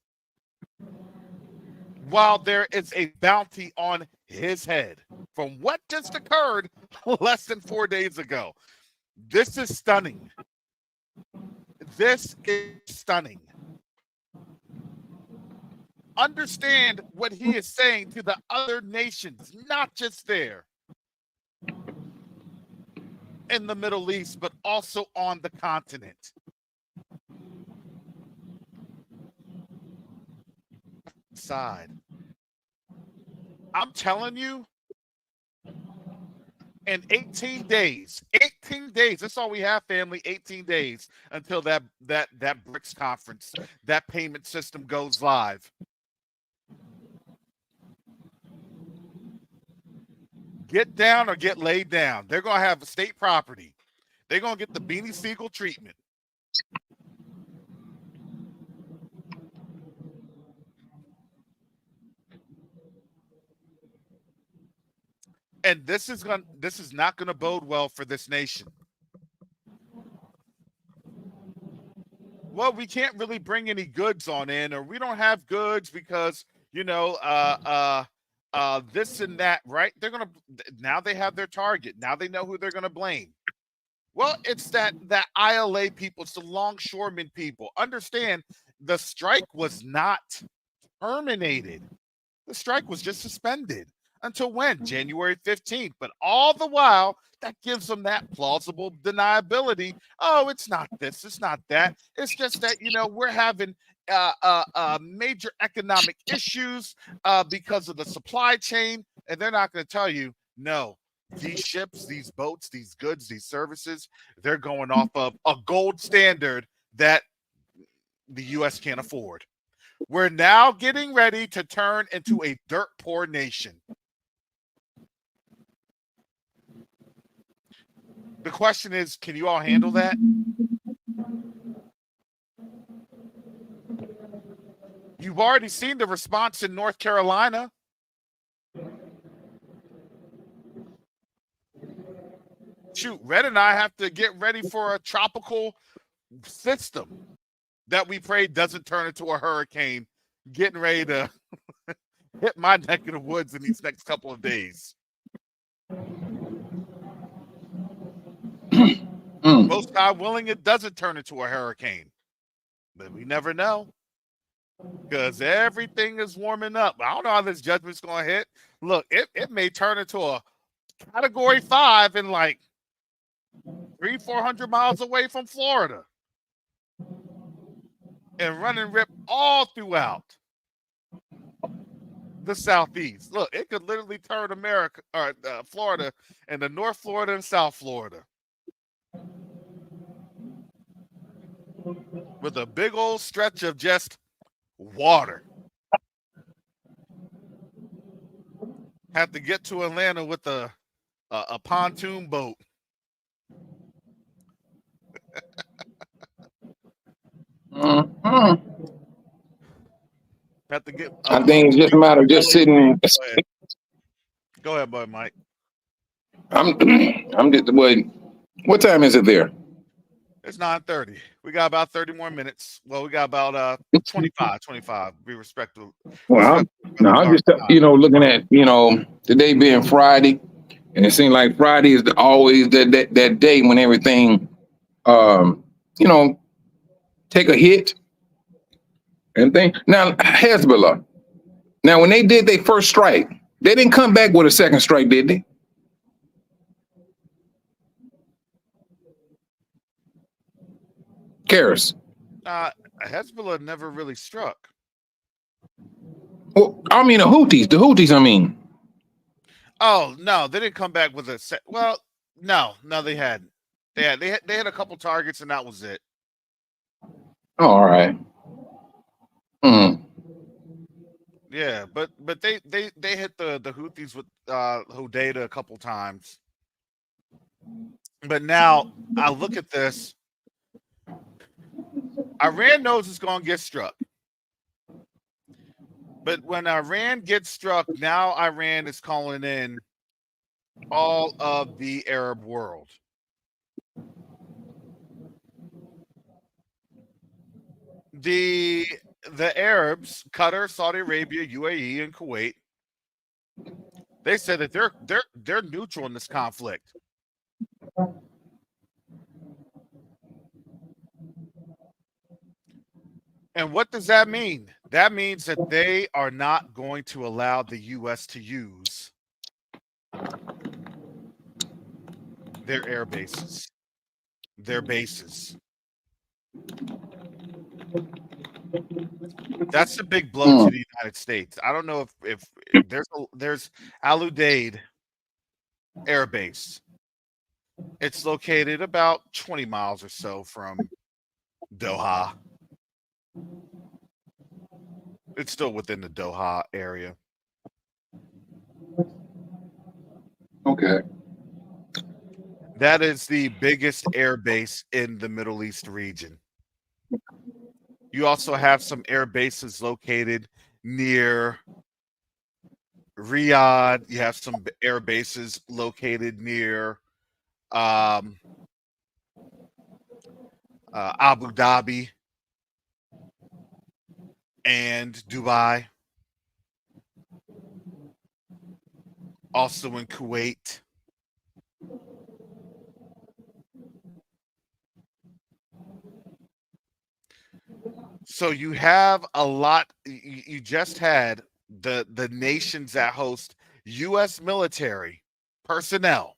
while there is a bounty on his head from what just occurred less than 4 days ago. This is stunning. This is stunning. Understand what he is saying to the other nations, not just there in the Middle East, but also on the continent. Side. I'm telling you, in 18 days, that's all we have, family, 18 days until that BRICS conference, that payment system goes live. Get down or get laid down. They're going to have state property. They're going to get the Beanie Siegel treatment. And this is not going to bode well for this nation. Well, we can't really bring any goods on in, or we don't have goods because, this and that, right? Now they have their target. Now they know who they're gonna blame. Well, it's that ILA people, it's the longshoremen people. Understand, the strike was not terminated. The strike was just suspended until when? January 15th. But all the while, that gives them that plausible deniability. Oh, it's not this, it's not that. It's just that, we're having major economic issues because of the supply chain. And they're not going to tell you, no, these ships, these boats, these goods, these services, they're going off of a gold standard that the U.S. can't afford. We're now getting ready to turn into a dirt poor nation. The question is, can you all handle that? You've already seen the response in North Carolina. Shoot, Red and I have to get ready for a tropical system that we pray doesn't turn into a hurricane, getting ready to hit my neck of the woods in these next couple of days. Most God willing, it doesn't turn into a hurricane, but we never know because everything is warming up. I don't know how this judgment's going to hit. Look, it may turn into a Category 5 in like 300-400 miles away from Florida and run and rip all throughout the Southeast. Look, it could literally turn America or Florida into North Florida and South Florida with a big old stretch of just water. Have to get to Atlanta with a pontoon boat. Have to get. I think it's just a matter of just sitting. Go ahead, boy, Mike. I'm just what time is it there? It's 9:30. We got about 30 more minutes. Well, we got about 25. Be respectful. Well, I'm just looking at today being Friday, and it seems like Friday is always that day when everything take a hit and thing. Now Hezbollah. Now when they did their first strike, they didn't come back with a second strike, did they? Karis. Hezbollah never really struck. Well, I mean the Houthis. I mean. Oh no, they didn't come back with a set. Well, no, they hadn't. They had a couple targets and that was it. Oh, all right. Yeah, but they hit the Houthis with Hodeidah a couple times. But now I look at this. Iran knows it's going to get struck. But when Iran gets struck, now Iran is calling in all of the Arab world. The Arabs, Qatar, Saudi Arabia, UAE, and Kuwait, they said that they're neutral in this conflict. And what does that mean? That means that they are not going to allow the U.S. to use their air bases, their bases. That's a big blow to the United States. I don't know if there's Al Udeid Air Base. It's located about 20 miles or so from Doha. It's still within the Doha area. Okay. That is the biggest air base in the Middle East region. You also have some air bases located near Riyadh. You have some air bases located near Abu Dhabi and Dubai. also in Kuwait. So you have a lot. You just had the nations that host U.S. military personnel,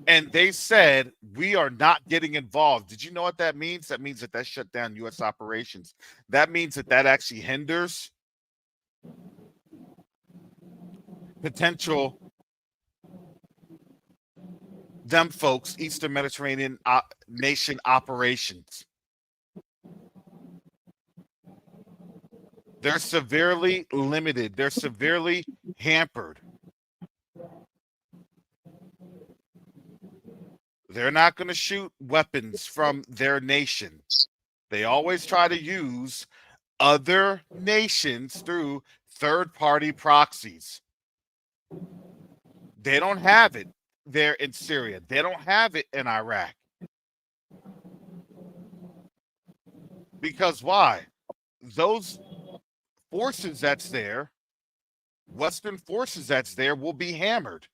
and they said we are not getting involved. Did you know what that means? That means that shut down U.S. operations. That means that actually hinders potential them folks Eastern Mediterranean nation operations. They're severely limited. They're severely hampered. They're not going to shoot weapons from their nation. They always try to use other nations through third-party proxies. They don't have it there in Syria. They don't have it in Iraq. Because why? Those forces that's there, Western forces that's there, will be hammered.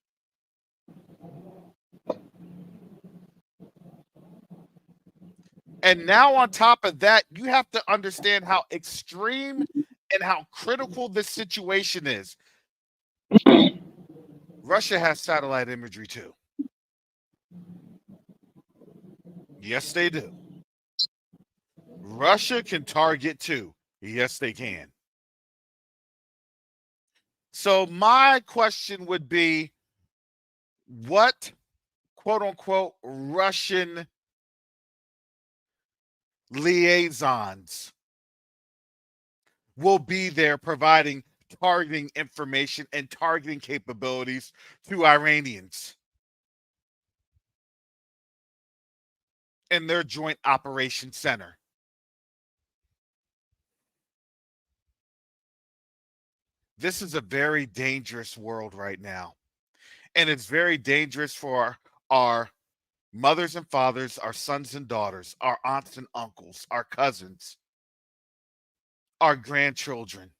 And now on top of that, you have to understand how extreme and how critical this situation is. Russia has satellite imagery too. Yes, they do. Russia can target too. Yes, they can. So my question would be, what quote unquote Russian liaisons will be there providing targeting information and targeting capabilities to Iranians in their joint operations center? This is a very dangerous world right now. And it's very dangerous for our mothers and fathers, our sons and daughters, our aunts and uncles, our cousins, our grandchildren.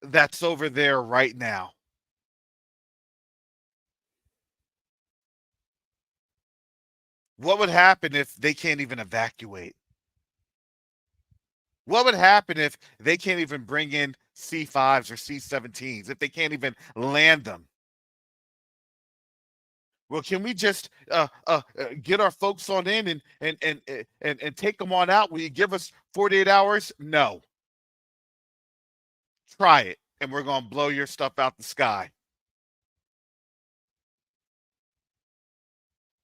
That's over there right now. What would happen if they can't even evacuate? What would happen if they can't even bring in C5s or C17s, if they can't even land them? Well, can we just get our folks on in and take them on out? Will you give us 48 hours? No. Try it, and we're going to blow your stuff out the sky.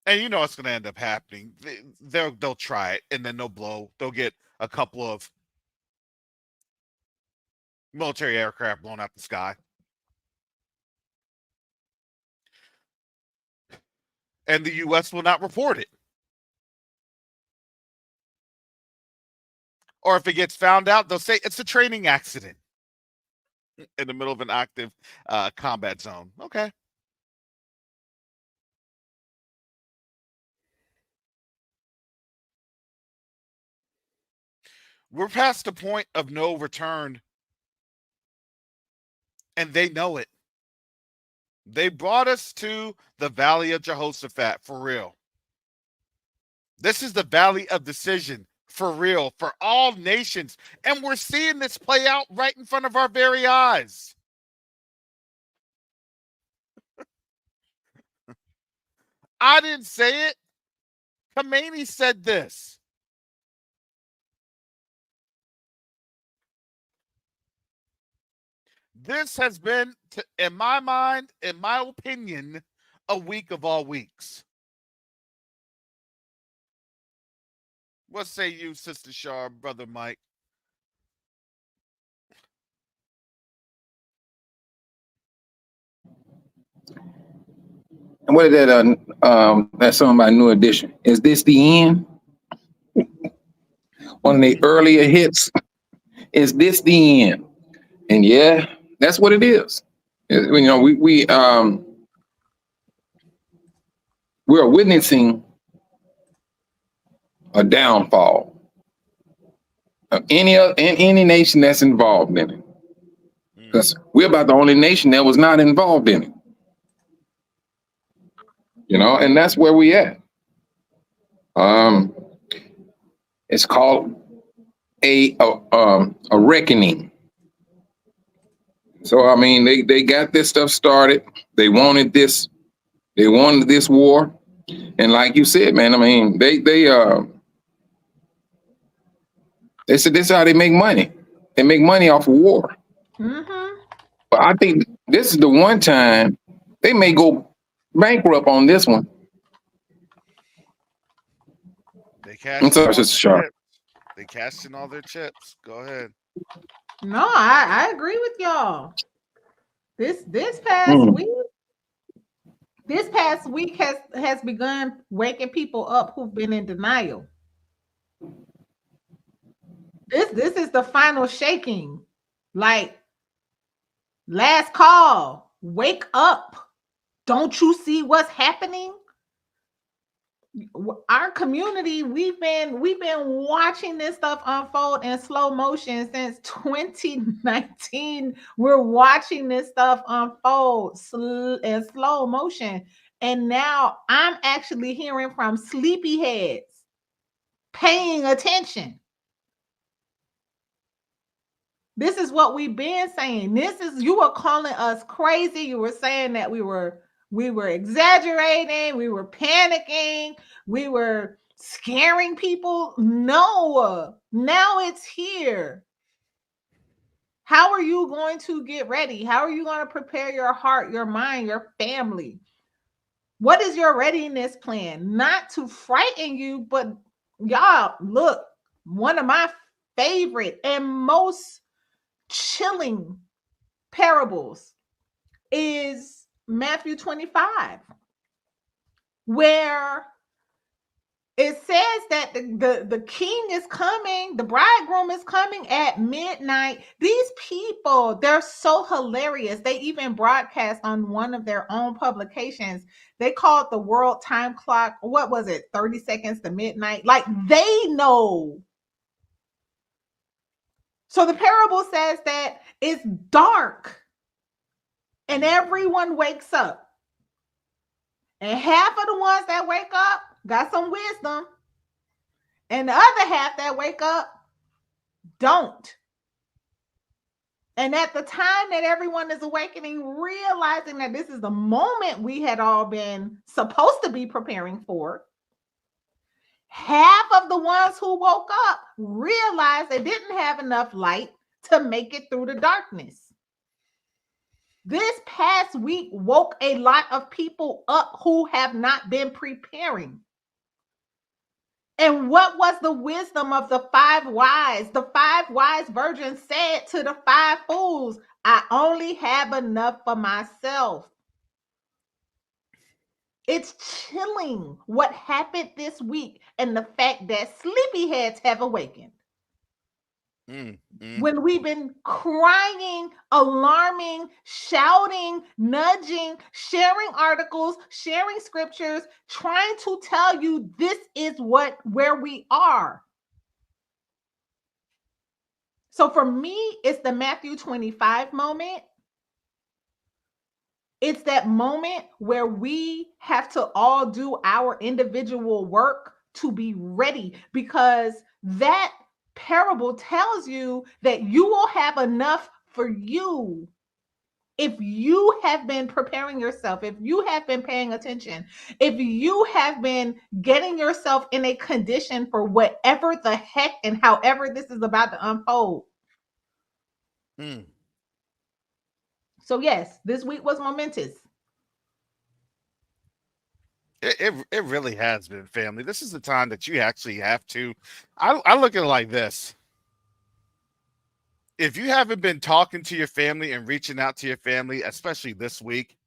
And you know what's going to end up happening. They'll try it, and then they'll get a couple of military aircraft blown out the sky. And the U.S. will not report it. Or if it gets found out, they'll say it's a training accident in the middle of an active combat zone. Okay. We're past the point of no return, and they know it. They brought us to the Valley of Jehoshaphat for real. This is the Valley of Decision for real, for all nations. And we're seeing this play out right in front of our very eyes. I didn't say it. Khomeini said this. This has been, in my mind, in my opinion, a week of all weeks. What say you, Sister Shar, Brother Mike? And what is that song by New Edition? Is this the end? One of the earlier hits. Is this the end? And yeah, that's what it is. You know, we are witnessing a downfall any nation that's involved in it. Because we're about the only nation that was not involved in it. And that's where we at. It's called a reckoning. So I mean, they got this stuff started. They wanted this. They wanted this war, and like you said, man, I mean, they said this is how they make money. They make money off of war. Mm-hmm. But I think this is the one time they may go bankrupt on this one. They cashed in all their chips. They cashed in all their chips. Go ahead. No, I agree with y'all. This past week, has begun waking people up who've been in denial. This is the final shaking. Like, last call. Wake up. Don't you see what's happening? Our community, we've been watching this stuff unfold in slow motion since 2019. We're watching this stuff unfold in slow motion, and now I'm actually hearing from sleepyheads paying attention. This is what we've been saying. You were calling us crazy. You were saying that we were exaggerating, we were panicking, we were scaring people. No, now it's here. How are you going to get ready? How are you going to prepare your heart, your mind, your family? What is your readiness plan? Not to frighten you, but y'all, look, one of my favorite and most chilling parables is Matthew 25, where it says that the king is coming, the bridegroom is coming at midnight. These people, they're so hilarious. They even broadcast on one of their own publications. They call it the world time clock. What was it? 30 seconds to midnight. Like, they know. So the parable says that it's dark and everyone wakes up. And half of the ones that wake up got some wisdom. And the other half that wake up don't. And at the time that everyone is awakening, realizing that this is the moment we had all been supposed to be preparing for, half of the ones who woke up realized they didn't have enough light to make it through the darkness. This past week woke a lot of people up who have not been preparing. And what was the wisdom of the 5 wise? The 5 wise virgins said to the 5 fools, I only have enough for myself. It's chilling what happened this week and the fact that sleepyheads have awakened. When we've been crying, alarming, shouting, nudging, sharing articles, sharing scriptures, trying to tell you this is where we are. So for me, it's the Matthew 25 moment. It's that moment where we have to all do our individual work to be ready, because that parable tells you that you will have enough for you if you have been preparing yourself, if you have been paying attention, if you have been getting yourself in a condition for whatever the heck and however this is about to unfold. So yes, this week was momentous. It really has been, family. This is the time that you actually have to. I look at it like this. If you haven't been talking to your family and reaching out to your family, especially this week,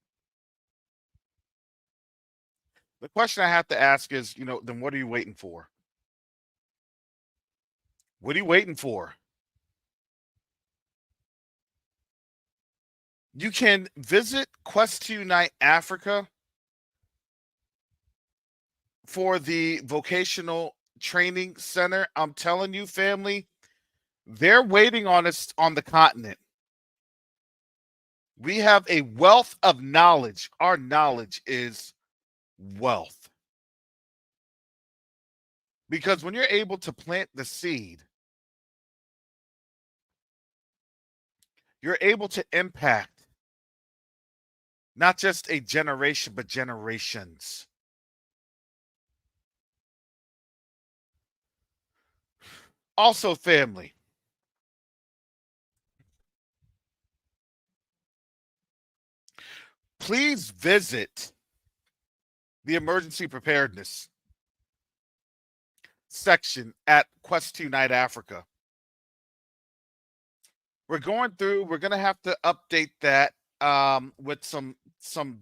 the question I have to ask is, then what are you waiting for? What are you waiting for? You can visit Q2UA Afrika for the vocational training center. I'm telling you, family, They're waiting on us on the continent. We have a wealth of knowledge. Our knowledge is wealth. Because when you're able to plant the seed, you're able to impact not just a generation, but generations. Also, family. Please visit the emergency preparedness section at Q2UA Afrika. We're going to have to update that with some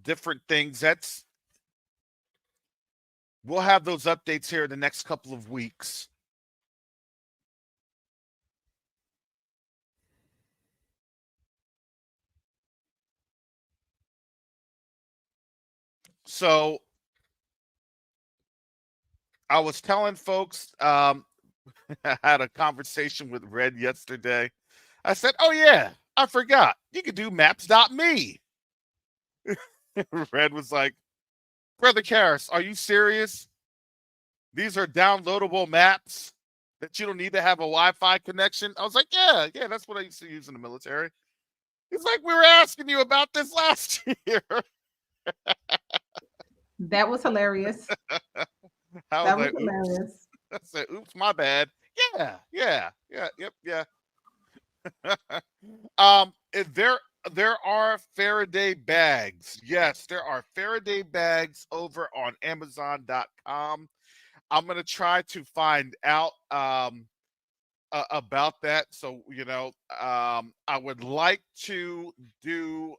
different things. We'll have those updates here in the next couple of weeks. So I was telling folks, I had a conversation with Red yesterday. I said, oh yeah, I forgot. You could do maps.me. Red was like, Brother Karras, are you serious? These are downloadable maps that you don't need to have a Wi-Fi connection. I was like, yeah, that's what I used to use in the military. He's like, we were asking you about this last year. That was hilarious. I was That was like, oops. hilarious. I said, oops, my bad. Yeah. There are Faraday bags. Yes, there are Faraday bags over on Amazon.com. I'm gonna try to find out about that. So I would like to do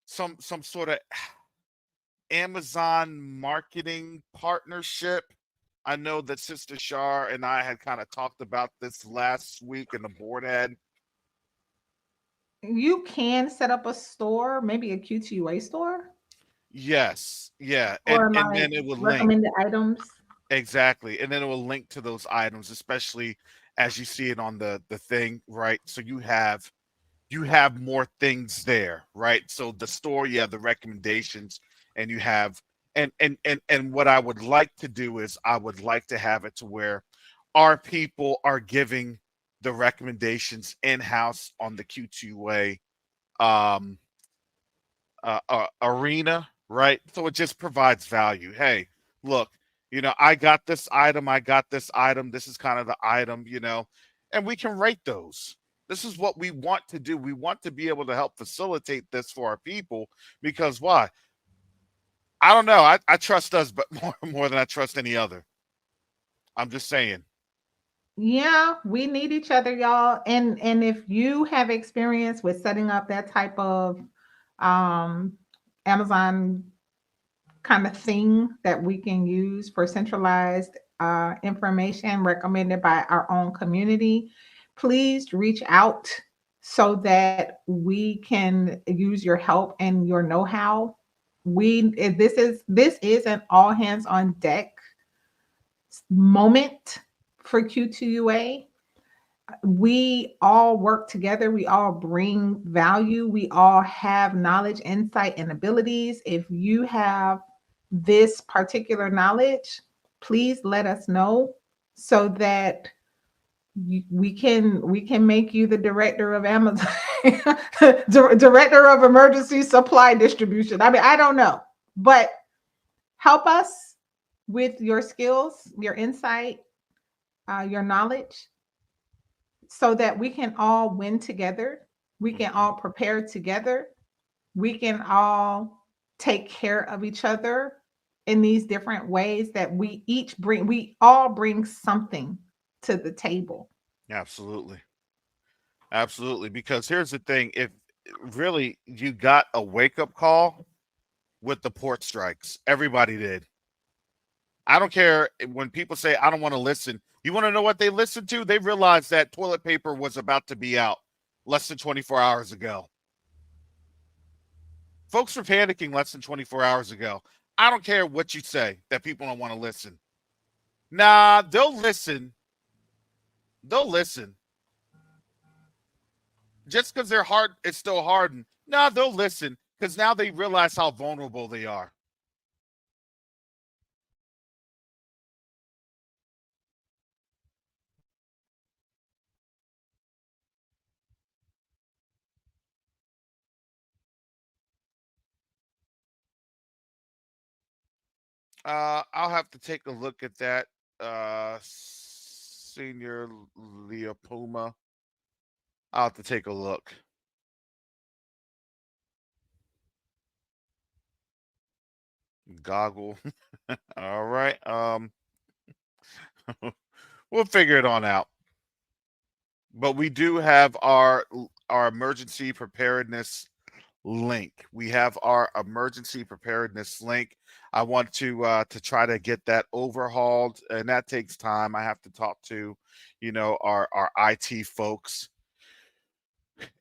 some sort of Amazon marketing partnership. I know that Sister Shar and I had kind of talked about this last week, and the board had. You can set up a store, maybe a Q2UA store, Yes, yeah, or and like then it would link. recommended items. Exactly, and then it will link to those items, especially as you see it on the thing, right? So you have more things there, right? So the store, you have the recommendations, and you have and what I would like to do is I would like to have it to where our people are giving the recommendations in-house on the Q2A um arena, right? So it just provides value. Hey, look, I got this item, this is kind of the item, and we can rate those. This is what we want to do. We want to be able to help facilitate this for our people because why? I don't know. I trust us, but more than I trust any other. I'm just saying. Yeah, we need each other, y'all. And if you have experience with setting up that type of um Amazon kind of thing that we can use for centralized information recommended by our own community, please reach out so that we can use your help and your know-how. This is an all hands on deck moment for Q2UA. We all work together. We all bring value. We all have knowledge, insight, and abilities. If you have this particular knowledge, please let us know so that we can make you the director of Amazon, director of emergency supply distribution. I mean, I don't know, but help us with your skills, your insight, your knowledge, so that we can all win together. We can all prepare together. We can all take care of each other in these different ways that we all bring something to the table. Absolutely. Absolutely. Because here's the thing, if really you got a wake-up call with the port strikes, everybody did. I don't care when people say I don't want to listen. You want to know what they listened to? They realized that toilet paper was about to be out less than 24 hours ago. Folks were panicking less than 24 hours ago. I don't care what you say that people don't want to listen. Nah, they'll listen They'll listen. Just because their heart is still hardened, no, they'll listen because now they realize how vulnerable they are. I'll have to take a look at that. Senior Leah Puma. I'll have to take a look. Goggle. All right. We'll figure it on out. But we do have our emergency preparedness link. We have our emergency preparedness link. I want to try to get that overhauled, and that takes time. I have to talk to, our IT folks.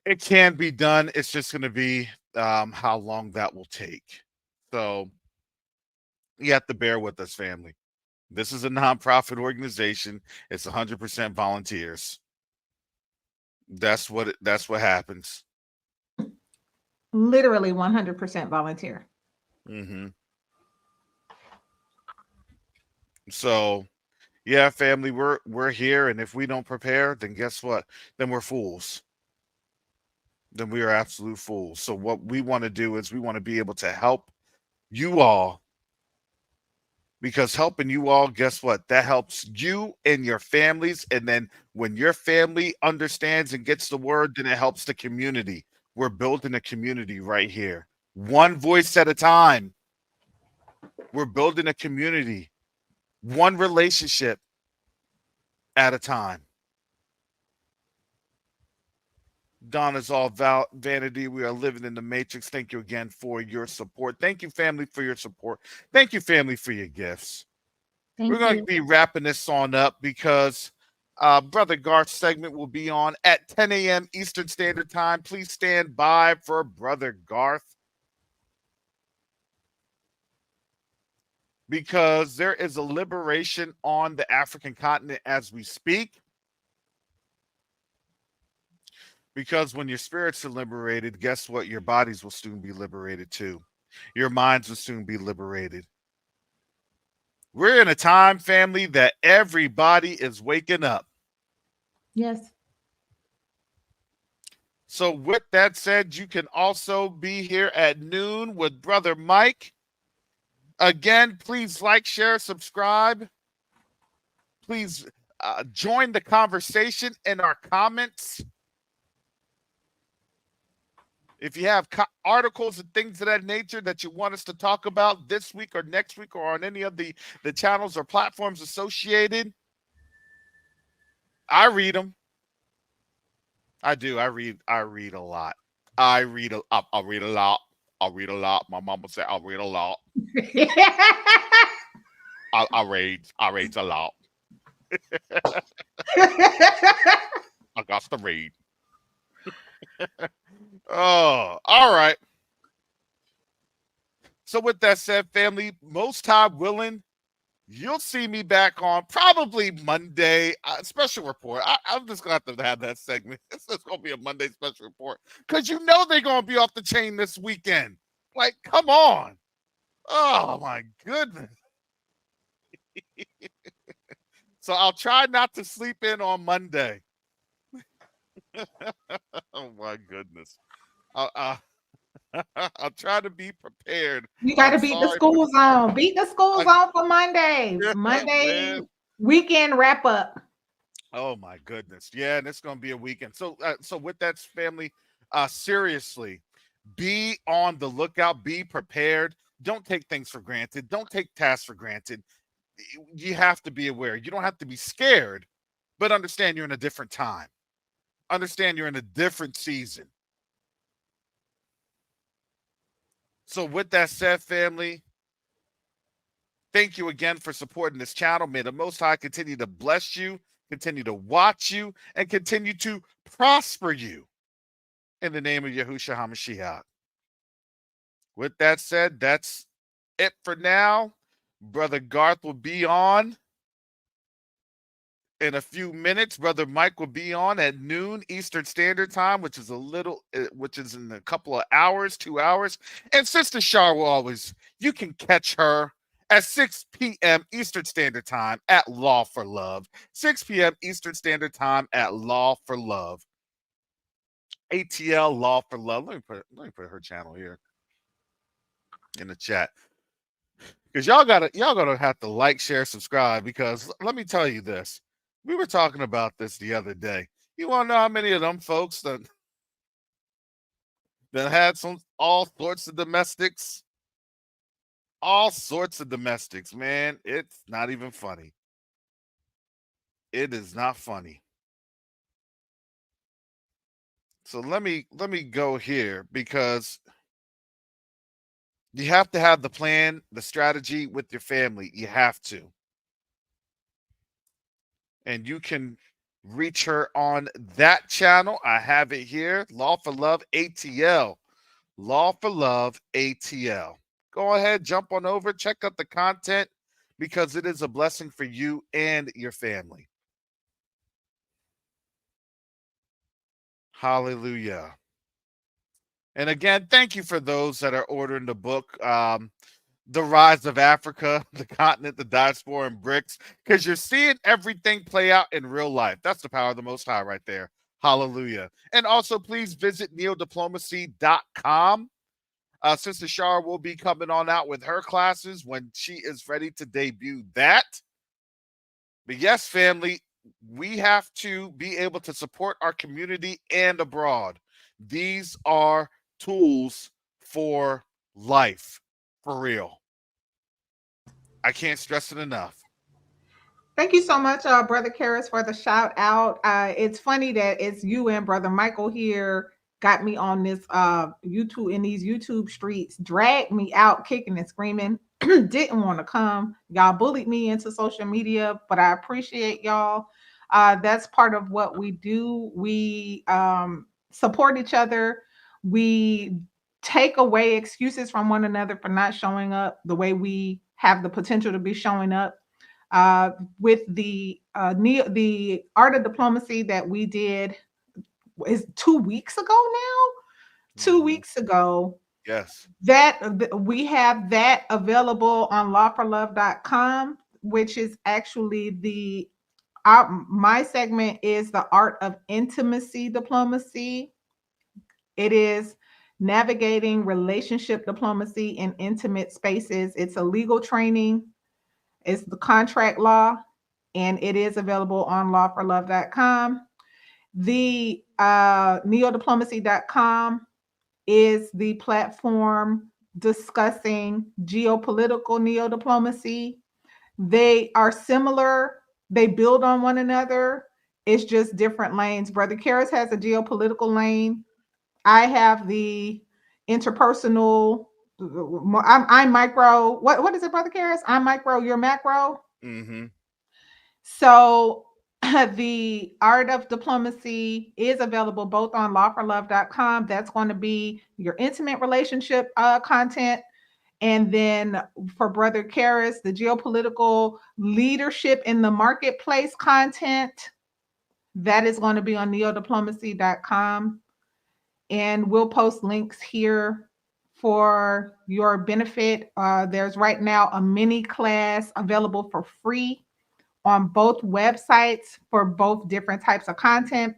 It can be done. It's just going to be how long that will take. So you have to bear with us, family. This is a nonprofit organization. It's 100% volunteers. That's what happens. Literally 100% volunteer. Mm-hmm. So, yeah, family, we're here, and if we don't prepare, then guess what? Then we're fools. Then we are absolute fools. So what we want to do is we want to be able to help you all, because helping you all, guess what? That helps you and your families, and then when your family understands and gets the word, then it helps the community. We're building a community right here, one voice at a time. We're building a community, one relationship at a time. Donna's all vanity. We are living in the matrix. Thank you again for your support. Thank you, family, for your support. Thank you, family, for your gifts. We're going to be wrapping this on up because Brother Garth's segment will be on at 10 a.m. Eastern Standard Time. Please stand by for Brother Garth, because there is a liberation on the African continent as we speak. Because when your spirits are liberated, guess what? Your bodies will soon be liberated too. Your minds will soon be liberated. We're in a time, family, that everybody is waking up. Yes. So with that said, you can also be here at noon with Brother Mike. Again, please like, share, subscribe. Please join the conversation in our comments. If you have articles and things of that nature that you want us to talk about this week or next week or on any of the channels or platforms associated, I read them. I do. I read a lot. I'll read a lot. I'll read a lot. My mama said I'll read a lot. I read a lot. I got to read. Oh, all right. So with that said, family, most time willing, you'll see me back on probably Monday. Special report. I'm just going to have that segment. It's just going to be a Monday special report because they're going to be off the chain this weekend. Like, come on. Oh, my goodness. So I'll try not to sleep in on Monday. Oh, my goodness. I'll try to be prepared. You got to beat the school zone. Beat the school zone for Monday. Yeah, Monday man. weekend wrap up. Oh my goodness. Yeah, and it's going to be a weekend. So with that, family, seriously, be on the lookout, be prepared. Don't take things for granted. Don't take tasks for granted. You have to be aware. You don't have to be scared, but understand you're in a different time. Understand you're in a different season. So with that said, family, thank you again for supporting this channel. May the Most High continue to bless you, continue to watch you, and continue to prosper you in the name of Yahushua HaMashiach. With that said, that's it for now. Brother Garth will be on in a few minutes. Brother Mike will be on at noon Eastern Standard Time, which is which is in a couple of hours, 2 hours. And Sister Shar will always, you can catch her at 6 p.m. Eastern Standard Time at Law for Love. 6 p.m. Eastern Standard Time at Law for Love. ATL Law for Love. Let me put her channel here in the chat. Because y'all gotta have to like, share, subscribe. Because let me tell you this. We were talking about this the other day. You want to know how many of them folks that had all sorts of domestics? All sorts of domestics, man. It's not even funny. It is not funny. So let me go here, because you have to have the plan, the strategy with your family. You have to. And you can reach her on that channel. I have it here. Law for Love ATL. Law for Love ATL. Go ahead, jump on over, check out the content, because it is a blessing for you and your family. Hallelujah. And again, thank you for those that are ordering the book, The Rise of Afrika, the Continent, the Diaspora, and BRICS, because you're seeing everything play out in real life. That's the power of the Most High right there. Hallelujah. And also, please visit neodiplomacy.com. Sister Shar will be coming on out with her classes when she is ready to debut that. But yes, family, we have to be able to support our community and abroad. These are tools for life, for real. I can't stress it enough. Thank you so much, Brother Karis, for the shout out. It's funny that it's you and Brother Michael here got me on this YouTube, in these YouTube streets, dragged me out kicking and screaming. Didn't want to come. Y'all bullied me into social media, but I appreciate y'all. That's part of what we do. We support each other. We take away excuses from one another for not showing up the way we have the potential to be showing up. With the art of diplomacy that we did is 2 weeks ago now. 2 weeks ago. Yes. That we have that available on lawforlove.com, which is actually my segment is the art of intimacy diplomacy. It is navigating relationship diplomacy in intimate spaces. It's a legal training. It's the contract law, and it is available on lawforlove.com. The neodiplomacy.com is the platform discussing geopolitical neodiplomacy. They are similar. They build on one another. It's just different lanes. Brother Karis has a geopolitical lane. I have the interpersonal. I'm micro. What is it, Brother Karis? I'm micro. You're macro. Mm-hmm. So the art of diplomacy is available both on lawforlove.com. That's going to be your intimate relationship content. And then for Brother Karis, the geopolitical leadership in the marketplace content, that is going to be on neodiplomacy.com. And we'll post links here for your benefit. There's right now a mini class available for free on both websites for both different types of content.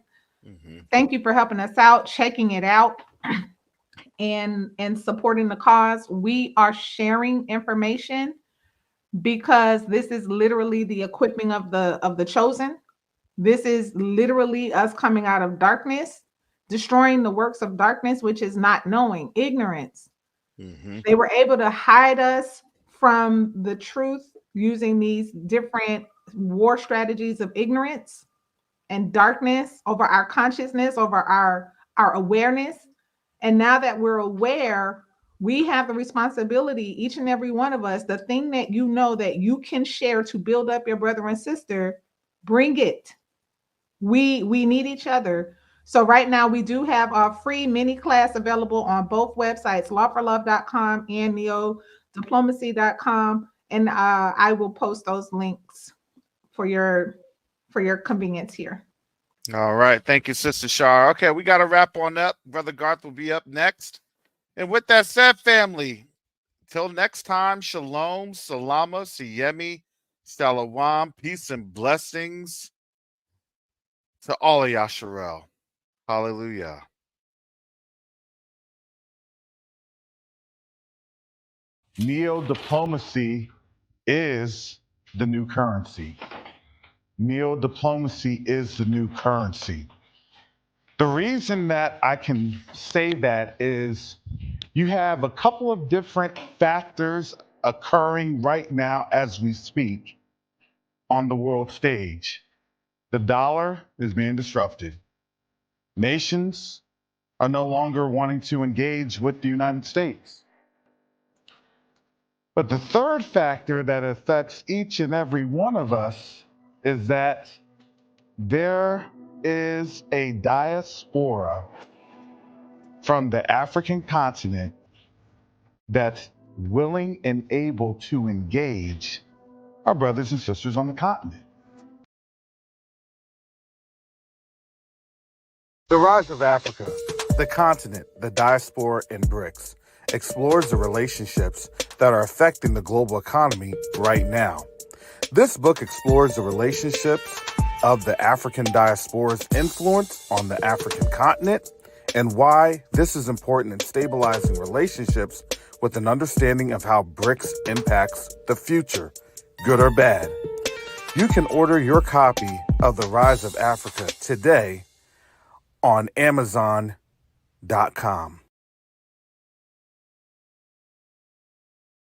Mm-hmm. Thank you for helping us out, checking it out, and supporting the cause. We are sharing information because this is literally the equipping of the chosen. This is literally us coming out of darkness, destroying the works of darkness, which is not knowing, ignorance. Mm-hmm. They were able to hide us from the truth using these different war strategies of ignorance and darkness over our consciousness, over our awareness. And now that we're aware, we have the responsibility, each and every one of us, the thing that you know that you can share to build up your brother and sister, bring it. We need each other. So right now we do have a free mini class available on both websites, lawforlove.com and neodiplomacy.com. And I will post those links for your for your convenience here. All right. Thank you, Sister Shar. Okay, we got to wrap on up. Brother Garth will be up next. And with that said, family, till next time, shalom, salama, siyemi, shalom, peace and blessings to all of Yasharel. Hallelujah. Neo-diplomacy is the new currency. Neo-diplomacy is the new currency. The reason that I can say that is you have a couple of different factors occurring right now as we speak on the world stage. The dollar is being disrupted. Nations are no longer wanting to engage with the United States. But the third factor that affects each and every one of us is that there is a diaspora from the African continent that's willing and able to engage our brothers and sisters on the continent. The Rise of Africa, the continent, the diaspora, and BRICS explores the relationships that are affecting the global economy right now. This book explores the relationships of the African diaspora's influence on the African continent and why this is important in stabilizing relationships with an understanding of how BRICS impacts the future, good or bad. You can order your copy of The Rise of Africa today on Amazon.com.